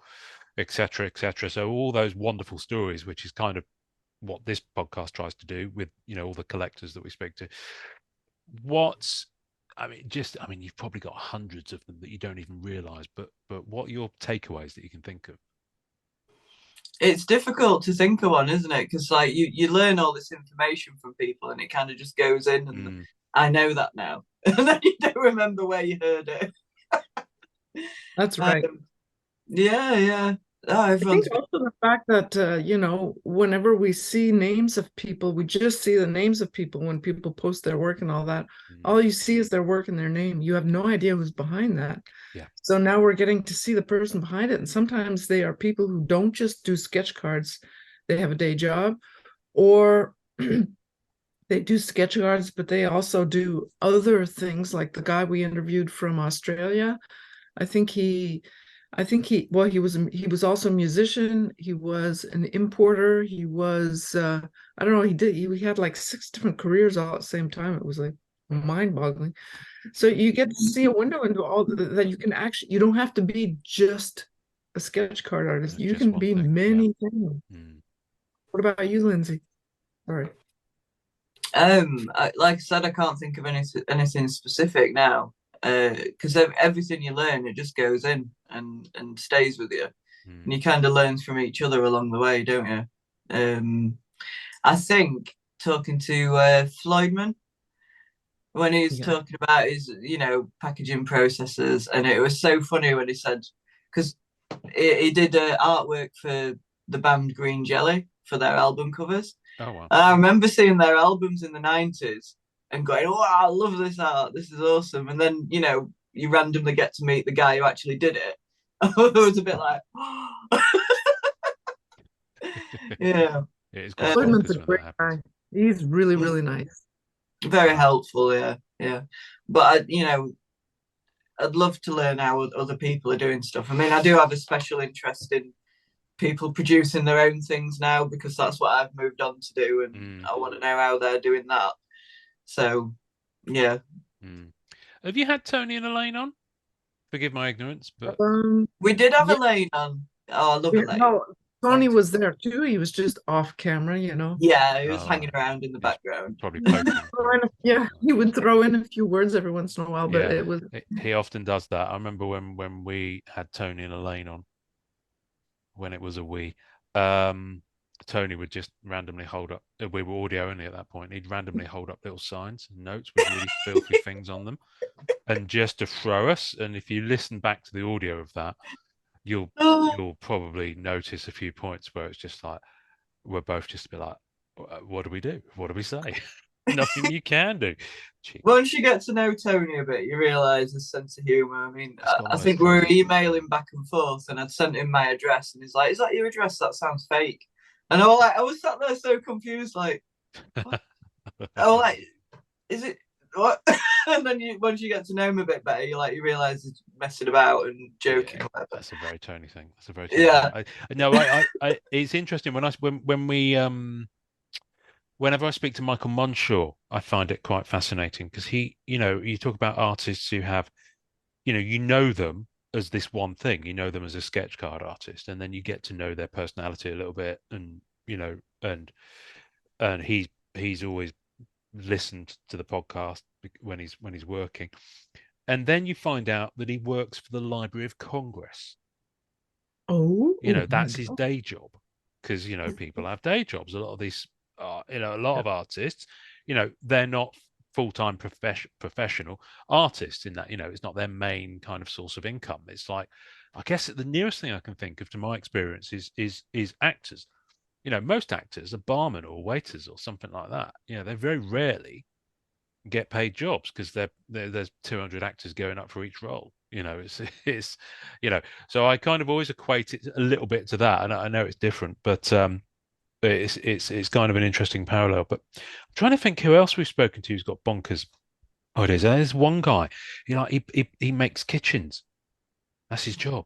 etc., etc. So all those wonderful stories, which is kind of what this podcast tries to do with all the collectors that we speak to. You've probably got hundreds of them that you don't even realize, but what are your takeaways that you can think of? It's difficult to think of one, isn't it? Because like you learn all this information from people and it kind of just goes in and I know that now. And then you don't remember where you heard it. That's right. Yeah. Oh, I think also the fact that, whenever we see names of people, we just see the names of people when people post their work and all that. All you see is their work and their name. You have no idea who's behind that. Yeah. So now we're getting to see the person behind it. And sometimes they are people who don't just do sketch cards. They have a day job or they do sketch cards, but they also do other things like the guy we interviewed from Australia. He was also a musician. He was an importer. He was I don't know, he had like 6 different careers all at the same time. It was like mind-boggling. So you get to see a window into all that you can actually, you don't have to be just a sketch card artist. You can be many things. What about you, Lindsay? Sorry. Like I said, I can't think of anything specific now. Because everything you learn, it just goes in and stays with you. And you kind of learn from each other along the way, don't you? I think talking to Floydman when he was talking about his, packaging processes, and it was so funny when he said, because he did artwork for the band Green Jelly for their album covers. Oh, wow. And I remember seeing their albums in the 90s and going, oh, I love this art. This is awesome. And then, you randomly get to meet the guy who actually did it. I was a bit like, yeah. It is Floydman's a great guy. He's really, really nice. Very helpful, yeah. But, I'd love to learn how other people are doing stuff. I mean, I do have a special interest in people producing their own things now because that's what I've moved on to do, and I want to know how they're doing that. So, yeah. Have you had Tony and Elaine on? Forgive my ignorance, but we did have Elaine on. Oh, I love Elaine. No, Tony was there too. He was just off camera, Yeah, he was hanging around in the background. Probably poking. He would throw in a few words every once in a while, but it was. He often does that. I remember when we had Tony and Elaine on, when it was a we. Tony would just randomly hold up. We were audio only at that point. He'd randomly hold up little signs and notes with really filthy things on them, and just to throw us. And if you listen back to the audio of that, you'll probably notice a few points where it's just like we're both just a bit like, what do we do? What do we say? Nothing you can do. Once you get to know Tony a bit, you realise his sense of humour. I mean, I think we were emailing back and forth, and I'd sent him my address, and he's like, "Is that your address? That sounds fake." And I was sat there so confused, like, what? I was like, "Is it what?" And then once you get to know him a bit better, you realise he's messing about and joking. Yeah, that's a very Tony thing. That's a very Tony thing. It's interesting when we whenever I speak to Michael Monshaw, I find it quite fascinating because he, you talk about artists who have, you know them as this one thing. You know them as a sketch card artist, and then you get to know their personality a little bit, and and he's always listened to the podcast when he's working, and then you find out that he works for the Library of Congress. Oh, That's his day job, because people have day jobs. A lot of these, a lot of artists, they're not full-time professional artists in that, it's not their main kind of source of income. It's like, I guess the nearest thing I can think of to my experience is actors. Most actors are barmen or waiters or something like that. They very rarely get paid jobs, because there's 200 actors going up for each role. It's so I kind of always equate it a little bit to that, and I know it's different, but it's kind of an interesting parallel. But I'm trying to think who else we've spoken to who's got bonkers ideas. There's one guy, he makes kitchens. That's his job,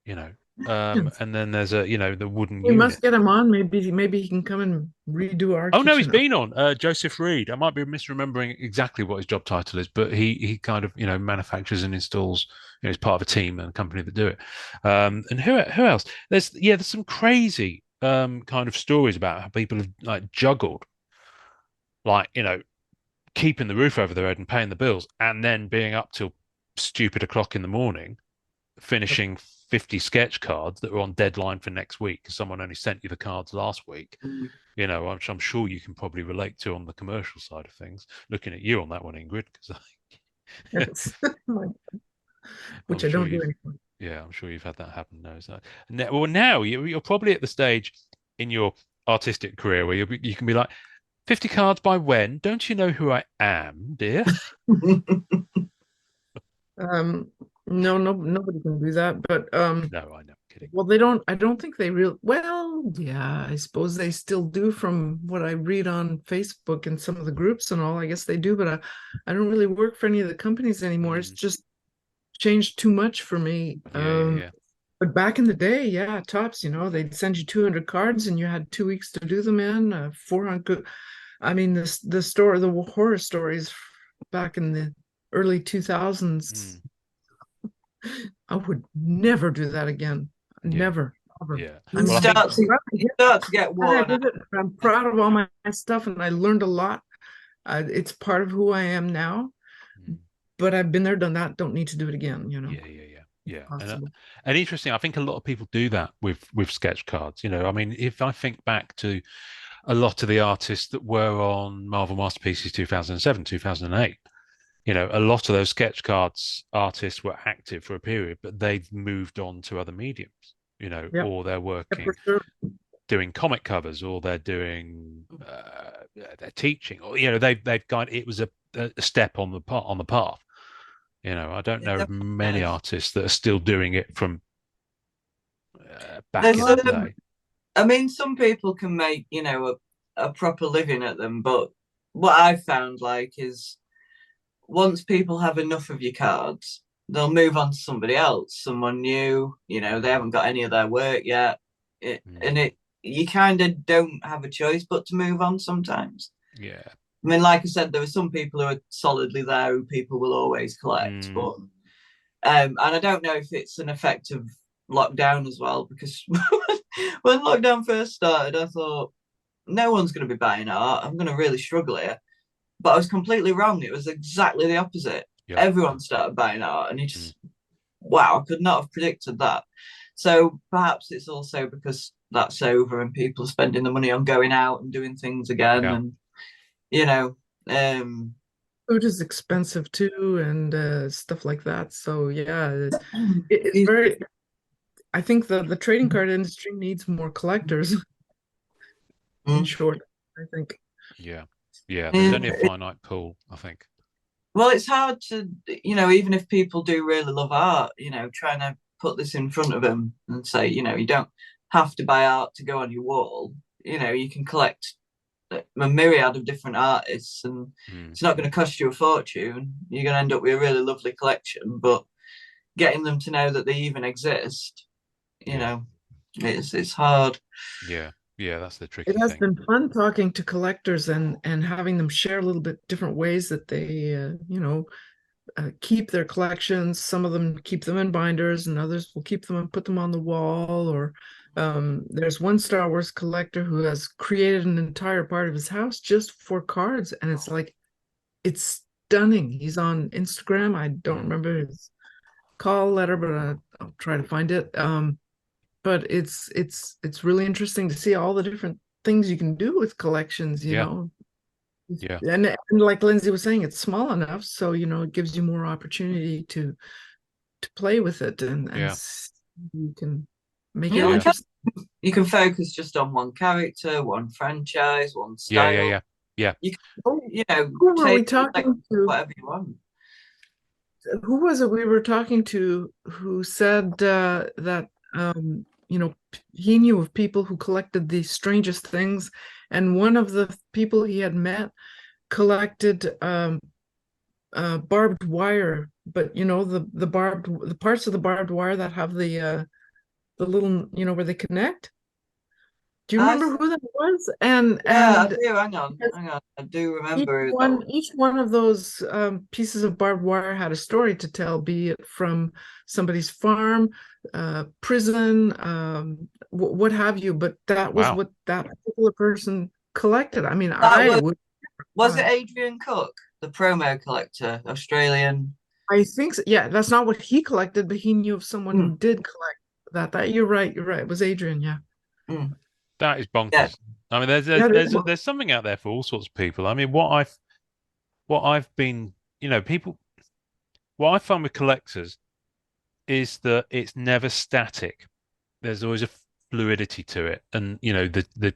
you know. And then there's the wooden we must unit. get him on. Maybe he can come and redo our Oh no, he's kitchen. been on Joseph Reed. I might be misremembering exactly what his job title is, but he kind of manufactures and installs. He's part of a team and a company that do it. And who else? There's some crazy kind of stories about how people have like juggled, like keeping the roof over their head and paying the bills, and then being up till stupid o'clock in the morning, finishing 50 sketch cards that were on deadline for next week because someone only sent you the cards last week. Which I'm sure you can probably relate to on the commercial side of things. Looking at you on that one, Ingrid, because Which I don't do anymore. Yeah, I'm sure you've had that happen. Now you're probably at the stage in your artistic career where you can be like, 50 cards by when? Don't you know who I am, dear? No, nobody can do that. But no, I know, I'm kidding. Well, I don't think they well, yeah, I suppose they still do from what I read on Facebook and some of the groups and all. I guess they do, but I don't really work for any of the companies anymore. It's just changed too much for me. Yeah. But back in the day, yeah, tops, they'd send you 200 cards and you had 2 weeks to do them in. 400. I mean, the horror stories back in the early 2000s. I would never do that again. Never. Ever. Yeah. I'm start to get worn. I'm proud of all my stuff, and I learned a lot. It's part of who I am now. But I've been there, done that. Don't need to do it again. Yeah. And interesting. I think a lot of people do that with sketch cards. I mean, if I think back to a lot of the artists that were on Marvel Masterpieces 2007, 2008. A lot of those sketch cards artists were active for a period, but they've moved on to other mediums, or they're working, doing comic covers, or they're doing, they're teaching, or they've got, it was a step on the path. I don't know of many artists that are still doing it from back in the day. I mean, some people can make a proper living at them, but what I've found is, once people have enough of your cards, they'll move on to somebody else, someone new. They haven't got any of their work yet, and you kind of don't have a choice but to move on sometimes. Yeah. I mean, like I said, there are some people who are solidly there who people will always collect, but and I don't know if it's an effect of lockdown as well, because when lockdown first started, I thought no one's going to be buying art. I'm going to really struggle here. But I was completely wrong. It was exactly the opposite. Yep. Everyone started buying art, and wow, I could not have predicted that. So perhaps it's also because that's over and people are spending the money on going out and doing things again. Yeah. And food is expensive too, and stuff like that. So yeah, it's very. I think the trading card industry needs more collectors. In short, I think. Yeah. There's only a finite pool, I think. Well, it's hard to, even if people do really love art, trying to put this in front of them and say, you don't have to buy art to go on your wall. You can collect a myriad of different artists, and it's not going to cost you a fortune. You're going to end up with a really lovely collection, but getting them to know that they even exist, it's hard. Yeah, that's the tricky thing. It has been fun talking to collectors and having them share a little bit different ways that they, keep their collections. Some of them keep them in binders, and others will keep them and put them on the wall. Or there's one Star Wars collector who has created an entire part of his house just for cards, and it's stunning. He's on Instagram. I don't remember his call letter, but I'll try to find it. But it's really interesting to see all the different things you can do with collections, you Yeah. know. Yeah. And like Lindsay was saying, it's small enough, so you know it gives you more opportunity to play with it, and Yeah. you can make it Yeah, Yeah. interesting. you can focus just on one character, one franchise, one Yeah. Yeah. style. Yeah. Yeah. You can, Who were we take like talking to? whatever you want. Who was it we were talking to who said that you know, he knew of people who collected the strangest things, and one of the people he had met collected barbed wire, but you know the parts of the barbed wire that have the little, you know, where they connect. Do you I remember who that was? And Yeah, I and do. Hang on. I do each remember that one one. each one of those pieces of barbed wire had a story to tell, be it from somebody's farm, prison, what have you. But that was Wow. what that particular person collected. I mean, That I was would. was it Adrian Cook, the promo collector, Australian? I think so. Yeah, that's not what he collected, but he knew of someone Mm, who did collect that. That you're right. You're right. It was Adrian. Yeah. mm. That is Yeah. bonkers. I mean, there's Yeah. there's there's there's something out there for all sorts of people. I mean, what I've been, people, what I find with collectors is that it's never static. There's always a fluidity to it, and the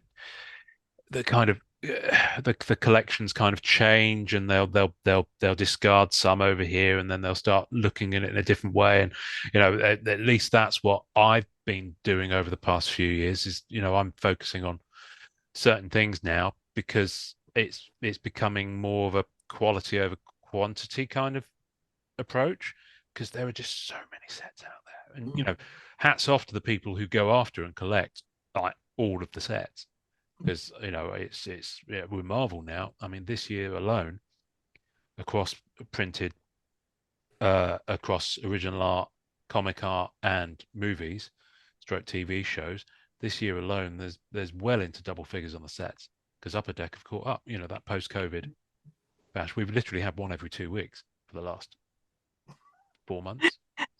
kind of the collections kind of change, and they'll discard some over here, and then they'll start looking at it in a different way. And at least that's what I've been doing over the past few years. Is I'm focusing on certain things now because it's becoming more of a quality over quantity kind of approach, because there are just so many sets out there. And hats off to the people who go after and collect like all of the sets, because it's yeah, with Marvel now. I mean, this year alone, across printed, across original art, comic art, and movies, stroke TV shows, this year alone, there's well into double figures on the sets, because Upper Deck have caught up. That post-COVID bash, we've literally had one every 2 weeks for the last 4 months.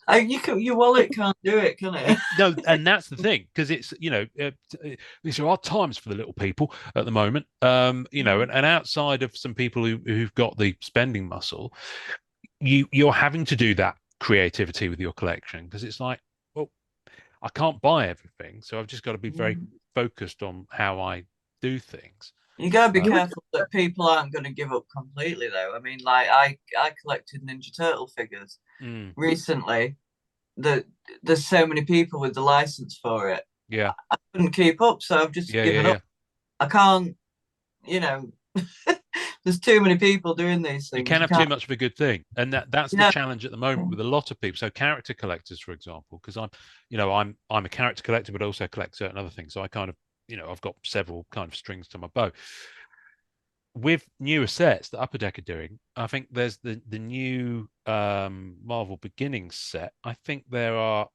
Your wallet can't do it, can it? No, and that's the thing, because it's these are odd times for the little people at the moment. And outside of some people who've got the spending muscle, you're having to do that creativity with your collection, because it's like, well, I can't buy everything, so I've just got to be very focused on how I do things. You gotta be careful that people aren't going to give up completely, though. I mean, like I collected Ninja Turtle figures recently. There's so many people with the license for it. Yeah, I couldn't keep up, so I've just given up. I can't, you know. There's too many people doing these things. You can have too much of a good thing, and that's the challenge at the moment with a lot of people. So character collectors, for example, because I'm a character collector, but also collect certain other things. So I kind of, I've got several kind of strings to my bow. With newer sets that Upper Deck are doing, I think there's the new Marvel Beginnings set. I think there are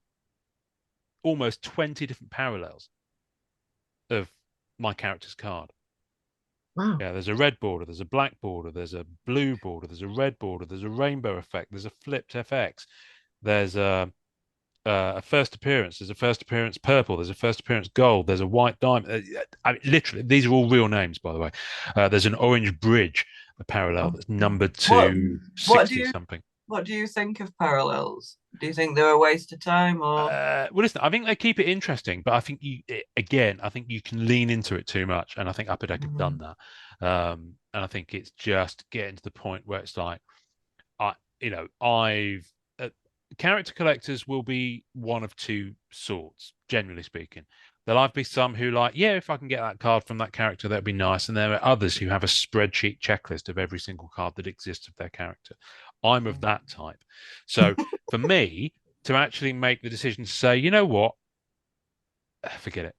almost 20 different parallels of my character's card. Wow. Yeah, there's a red border, there's a black border, there's a blue border, there's a red border, there's a rainbow effect, there's a flipped FX, there's a first appearance, there's a first appearance purple, there's a first appearance gold, there's a white diamond. I mean, literally, these are all real names, by the way. There's an orange bridge, a parallel that's numbered to 60 something. What do you think of parallels? Do you think they're a waste of time, or? Well, listen, I think they keep it interesting, but I think I think you can lean into it too much, and I think Upper Deck have done that. And I think it's just getting to the point where it's like, I've character collectors will be one of two sorts, generally speaking. There'll either be some who like, yeah, if I can get that card from that character, that'd be nice. And there are others who have a spreadsheet checklist of every single card that exists of their character. I'm of that type. So for me to actually make the decision to say, you know what, forget it.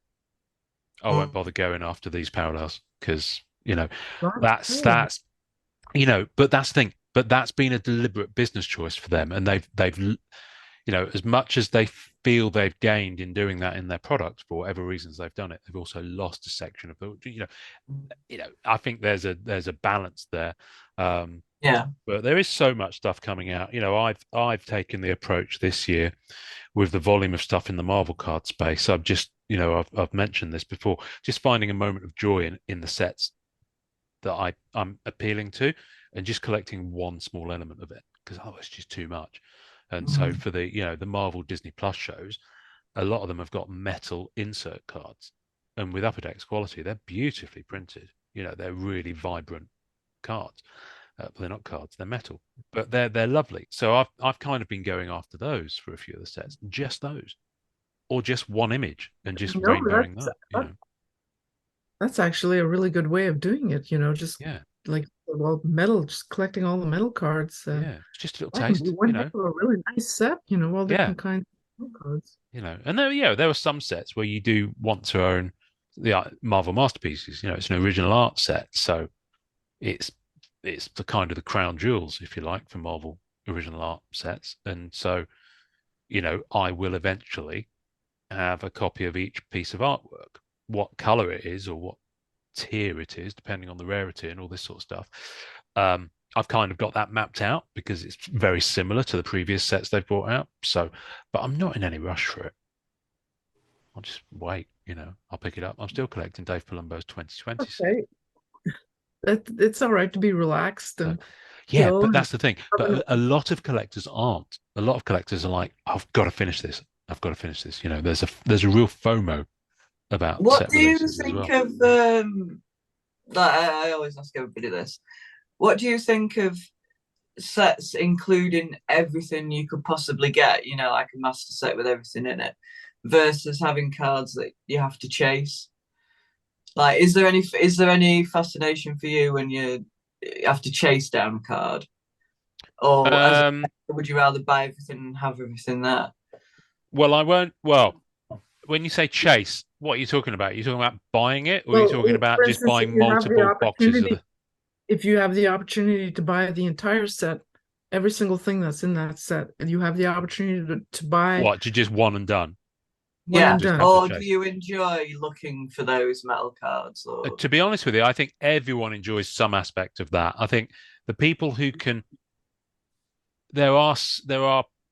I won't bother going after these parallels, because, that's, but that's the thing. but that's been a deliberate business choice for them, and they've as much as they feel they've gained in doing that in their products for whatever reasons they've done it, they've also lost a section of I think there's a balance there. Yeah. But there is so much stuff coming out. I've taken the approach this year with the volume of stuff in the Marvel card space. I've just, I've mentioned this before, just finding a moment of joy in the sets that I'm appealing to, and just collecting one small element of it, because it's just too much. And so for the Marvel Disney Plus shows, a lot of them have got metal insert cards, and with Upper Decks quality, they're beautifully printed. They're really vibrant cards. They're not cards; they're metal, but they're lovely. So I've kind of been going after those for a few of the sets, just those, or just one image, and just rainbowing that. That's actually a really good way of doing it. Just like metal, just collecting all the metal cards. It's just a little taste. One heck of a really nice set. All different kinds of cards. And there were some sets where you do want to own the Marvel Masterpieces. It's an original art set, so it's the kind of the crown jewels, if you like, for Marvel original art sets. And so, I will eventually have a copy of each piece of artwork, what color it is or what tier it is, depending on the rarity and all this sort of stuff. I've kind of got that mapped out because it's very similar to the previous sets they've brought out. So, but I'm not in any rush for it. I'll just wait, I'll pick it up. I'm still collecting Dave Palumbo's 2020 set. It's all right to be relaxed and but that's the thing. But a lot of collectors aren't. A lot of collectors are like, I've got to finish this. I've got to finish this. There's a real FOMO about what do you think of I always ask everybody this. What do you think of sets including everything you could possibly get, like a master set with everything in it, versus having cards that you have to chase? Like, is there any fascination for you when you have to chase down a card? Or would you rather buy everything and have everything there? Well, I won't. Well, when you say chase, what are you talking about? Are you talking about buying it, or are you talking about just buying multiple boxes of If you have the opportunity to buy the entire set, every single thing that's in that set, and you have the opportunity to buy to just one and done. Or do you enjoy looking for those metal cards? Or... To be honest with you, I think everyone enjoys some aspect of that. I think the people who can, there are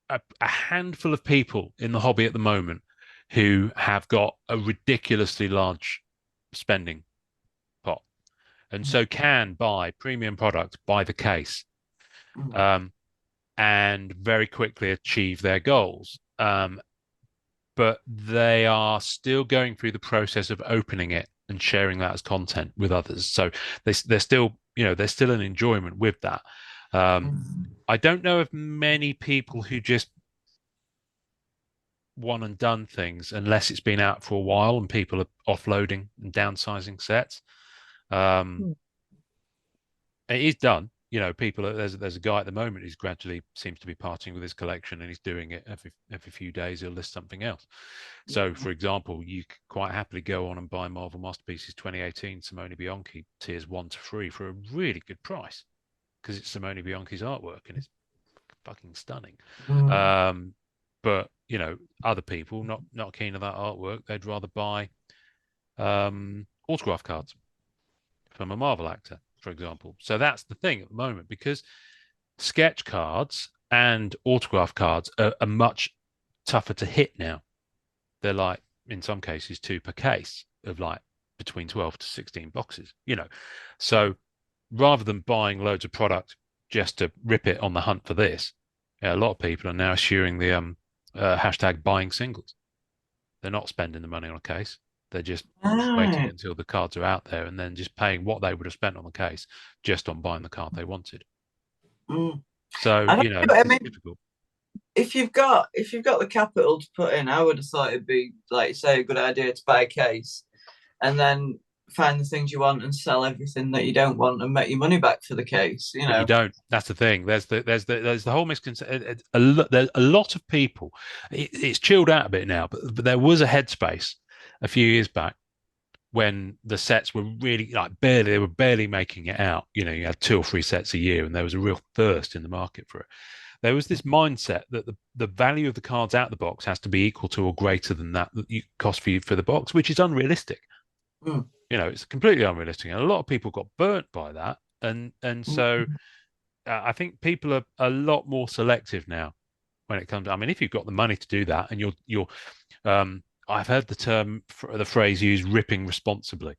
a handful of people in the hobby at the moment who have got a ridiculously large spending pot, and so can buy premium product by the case, and very quickly achieve their goals. But they are still going through the process of opening it and sharing that as content with others. So they're still, there's still an enjoyment with that. I don't know of many people who just one and done things unless it's been out for a while and people are offloading and downsizing sets. It is done. People. There's a guy at the moment who's gradually seems to be parting with his collection, and he's doing it every few days. He'll list something else. So, for example, you could quite happily go on and buy Marvel Masterpieces 2018 Simone Bianchi tiers 1 to 3 for a really good price, because it's Simone Bianchi's artwork and it's fucking stunning. But other people not keen on that artwork. They'd rather buy autograph cards from a Marvel actor, for example. So that's the thing at the moment, because sketch cards and autograph cards are much tougher to hit now. They're like, in some cases, 2 per case of like between 12 to 16 boxes, So rather than buying loads of product just to rip it on the hunt for this, a lot of people are now eschewing the hashtag buying singles. They're not spending the money on a case. They're just waiting until the cards are out there and then just paying what they would have spent on the case just on buying the card they wanted. So, it's difficult. If you've got the capital to put in, I would have thought it'd be, like you say, a good idea to buy a case and then find the things you want and sell everything that you don't want and make your money back for the case. But you don't. That's the thing. There's the whole misconception. There's a lot of people. It's chilled out a bit now, but there was a headspace a few years back when the sets were really like they were barely making it out. You know, you had 2 or 3 sets a year, and there was a real thirst in the market for it. There was this mindset that the value of the cards out the box has to be equal to or greater than that you cost for the box, which is unrealistic. Mm. You know, it's completely unrealistic, and a lot of people got burnt by that, and so Mm. I think people are a lot more selective now when it comes. I mean, if you've got the money to do that, and I've heard the phrase used, ripping responsibly.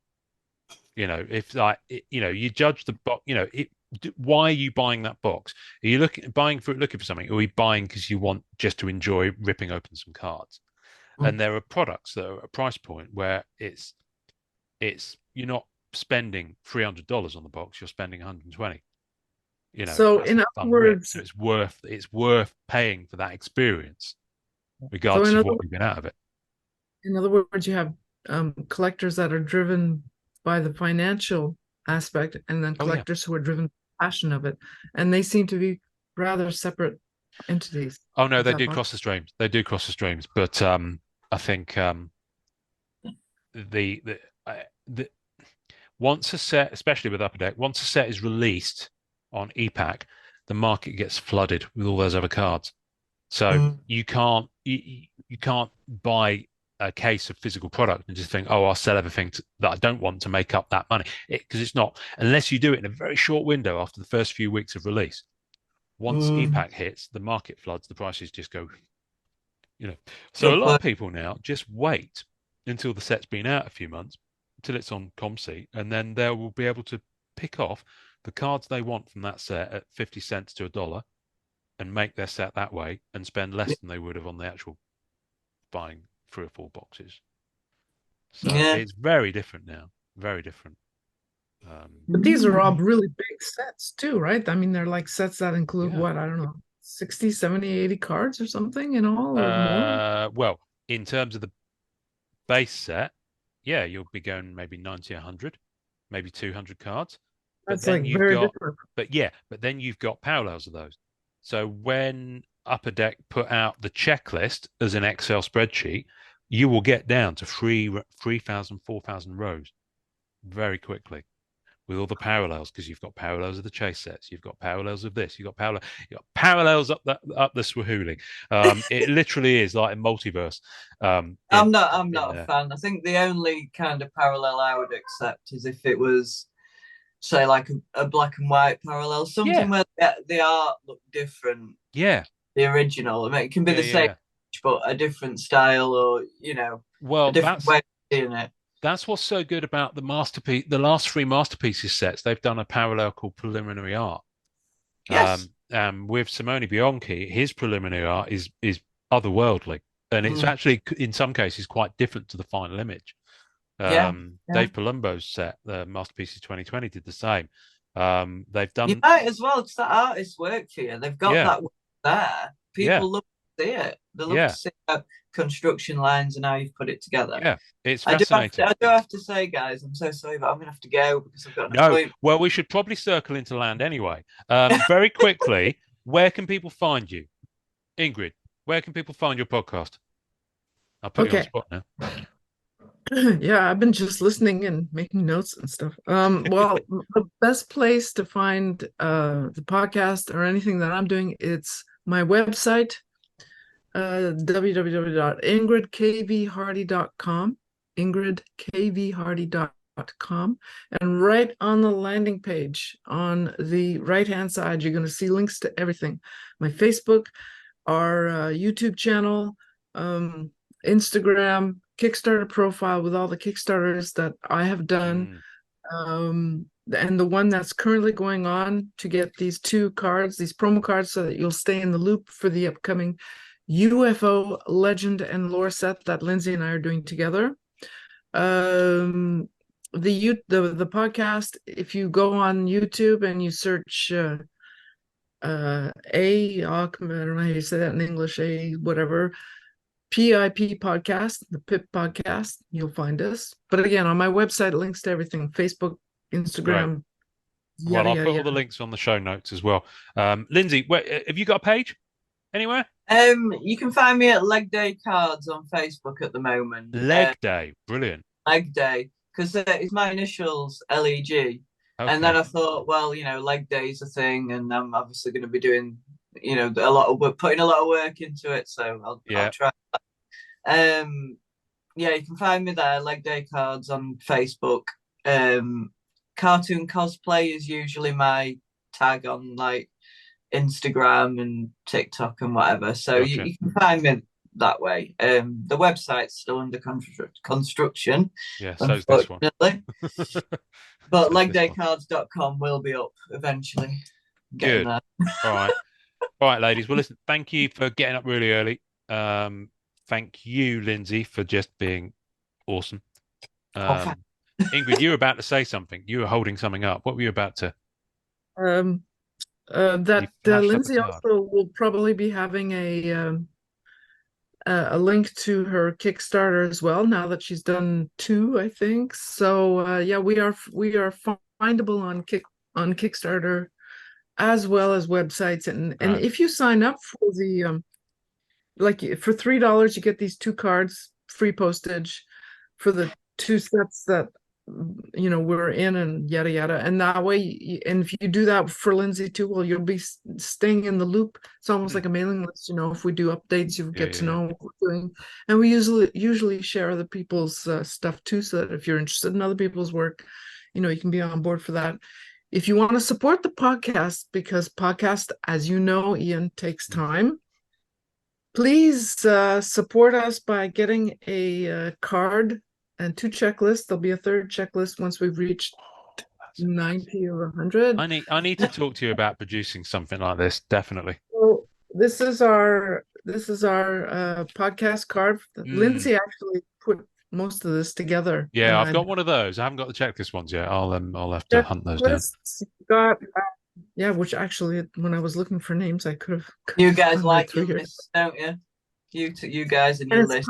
You know, if like you know, you judge the box. You know, why are you buying that box? Are you looking for something, or are you buying because you want just to enjoy ripping open some cards? Mm. And there are products that are at a price point where it's you're not spending $300 on the box, you're spending 120. You know, So that's in other unripped. words, So it's worth paying for that experience, so regardless of what you get out of it. in other words, you have collectors that are driven by the financial aspect, and then Oh yeah. collectors who are driven by the passion of it, and they seem to be rather separate entities. Oh no, Is they that do possible? cross the streams. They do cross the streams, but I think the, the once a set, especially with Upper Deck, once a set is released on EPAC, the market gets flooded with all those other cards. So Mm. you can't buy a case of physical product and just think, oh, I'll sell everything that I don't want to make up that money. Because it's not, unless you do it in a very short window after the first few weeks of release. Once Mm. EPAC hits, the market floods, the prices just go, you know. So a Good lot of point. people now just wait until the set's been out a few months, until it's on ComSeat, and then they will be able to pick off the cards they want from that set at 50 cents to $1 and make their set that way and spend less than they would have on the actual buying 3 or 4 boxes. So Yeah. it's very different now, very different. But these are all really big sets too, right? I mean, they're like sets that include Yeah. what, I don't know, 60, 70, 80 cards or something in all, or more. Well, in terms of the base set, yeah, you'll be going maybe 90, 100, maybe 200 cards. But That's then like you've very got, different. but then you've got parallels of those. So when Upper Deck put out the checklist as an Excel spreadsheet, you will get down to 3,000, 4,000 rows very quickly with all the parallels, because you've got parallels of the chase sets, you've got parallels of this, you've got parallels up the Swahili. It literally is like a multiverse. I'm In not a there. fan. I think the only kind of parallel I would accept is if it was, say, like a black and white parallel, Yeah, something where the art looked different, yeah, the original. I mean, it can be yeah, the yeah, same, yeah. but a different style, or a Well, different way of seeing it. that's what's so good about the last 3 masterpieces sets. They've done a parallel called preliminary art. Yes. With Simone Bianchi, his preliminary art is otherworldly, and it's Mm. actually in some cases quite different to the final image. Yeah. Yeah. Dave Palumbo's set, the Masterpieces 2020, did the same. They've You done, might as well, because that artist work for you. They've got yeah, that work there. yeah, People love to see it. They love to yeah, see construction lines and how you've put it together. yeah. It's fascinating. I do have to say, guys, I'm so sorry, but I'm gonna have to go because I've got an No, appointment. well, we should probably circle into land anyway. Very quickly, where can people find you, Ingrid? Where can people find your podcast? I'll put you on the Okay. spot now. Yeah, I've been just listening and making notes and stuff. Well, the best place to find the podcast or anything that I'm doing, it's my website, www.ingridkvhardy.com, ingridkvhardy.com, and right on the landing page on the right-hand side, you're going to see links to everything. My Facebook, our YouTube channel, Instagram, Kickstarter profile with all the Kickstarters that I have done, Mm, and the one that's currently going on to get these 2 cards, these promo cards, so that you'll stay in the loop for the upcoming UFO legend and lore set that Lindsay and I are doing together. The podcast, if you go on YouTube and you search I don't know how you say that in English, whatever, PIP podcast, the PIP podcast, you'll find us. But again, on my website, links to everything: Facebook, great. Instagram, Well, yada I'll yada put all the yada. links on the show notes as well. Lindsay, have you got a page anywhere? You can find me at Leg Day Cards on Facebook at the moment. Leg Day, brilliant. Leg Day, because it's my initials LEG. And then I thought, well, leg day's a thing, and I'm obviously going to be doing, a lot of work, putting a lot of work into it. So I'll try. Yeah, you can find me there. Leg day cards on Facebook. Cartoon cosplay is usually my tag on like Instagram and TikTok and whatever. So you can find me that way. The website's still under construction. Yeah, so's this one. But legdaycards.com will be up eventually. Good. All right, ladies. Well, listen, thank you for getting up really early. Thank you, Lindsay, for just being awesome. Ingrid, you were about to say something. You were holding something up. What were you about to? Lindsay also will probably be having a link to her Kickstarter as well, now that she's done 2, I think. So yeah, we are findable on Kickstarter as well as websites, and if you sign up for the like for $3 you get these 2 cards, free postage for the 2 sets that we're in, and yada yada. And that way, and if you do that for Lindsay too, well, you'll be staying in the loop. It's almost like a mailing list. If we do updates, you get to know what we're doing. And we usually share other people's stuff too, so that if you're interested in other people's work, you can be on board for that. If you want to support the podcast, because podcast, as you know, Ian, takes time, please support us by getting a card and 2 checklists. There'll be a 3rd checklist once we've reached 90 or 100. I need to talk to you about producing something like this, definitely. So this is our podcast card. Lindsay actually put most of this together. Yeah, I've got one of those. I haven't got the checklist ones yet. I'll have to hunt those down. Which actually, when I was looking for names, I could have. You guys like your list, don't you? You guys and your list.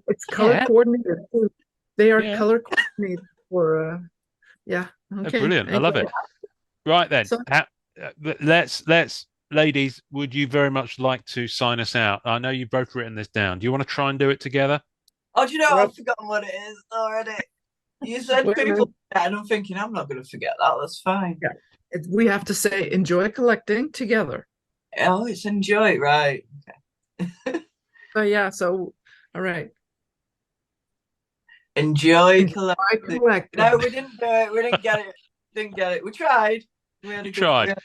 It's color coordinated. They are color coordinated for. Okay. Brilliant. I love it. Right then, let's ladies, would you very much like to sign us out? I know you've both written this down. Do you want to try and do it together? Oh, do you know, I've forgotten what it is already. You said people, and I'm thinking, I'm not going to forget that. That's fine. Yeah. We have to say, enjoy collecting together. Oh, it's enjoy, right. Okay. So, all right. Enjoy collecting. Collect. No, we didn't do it. We didn't get it. We tried. You tried.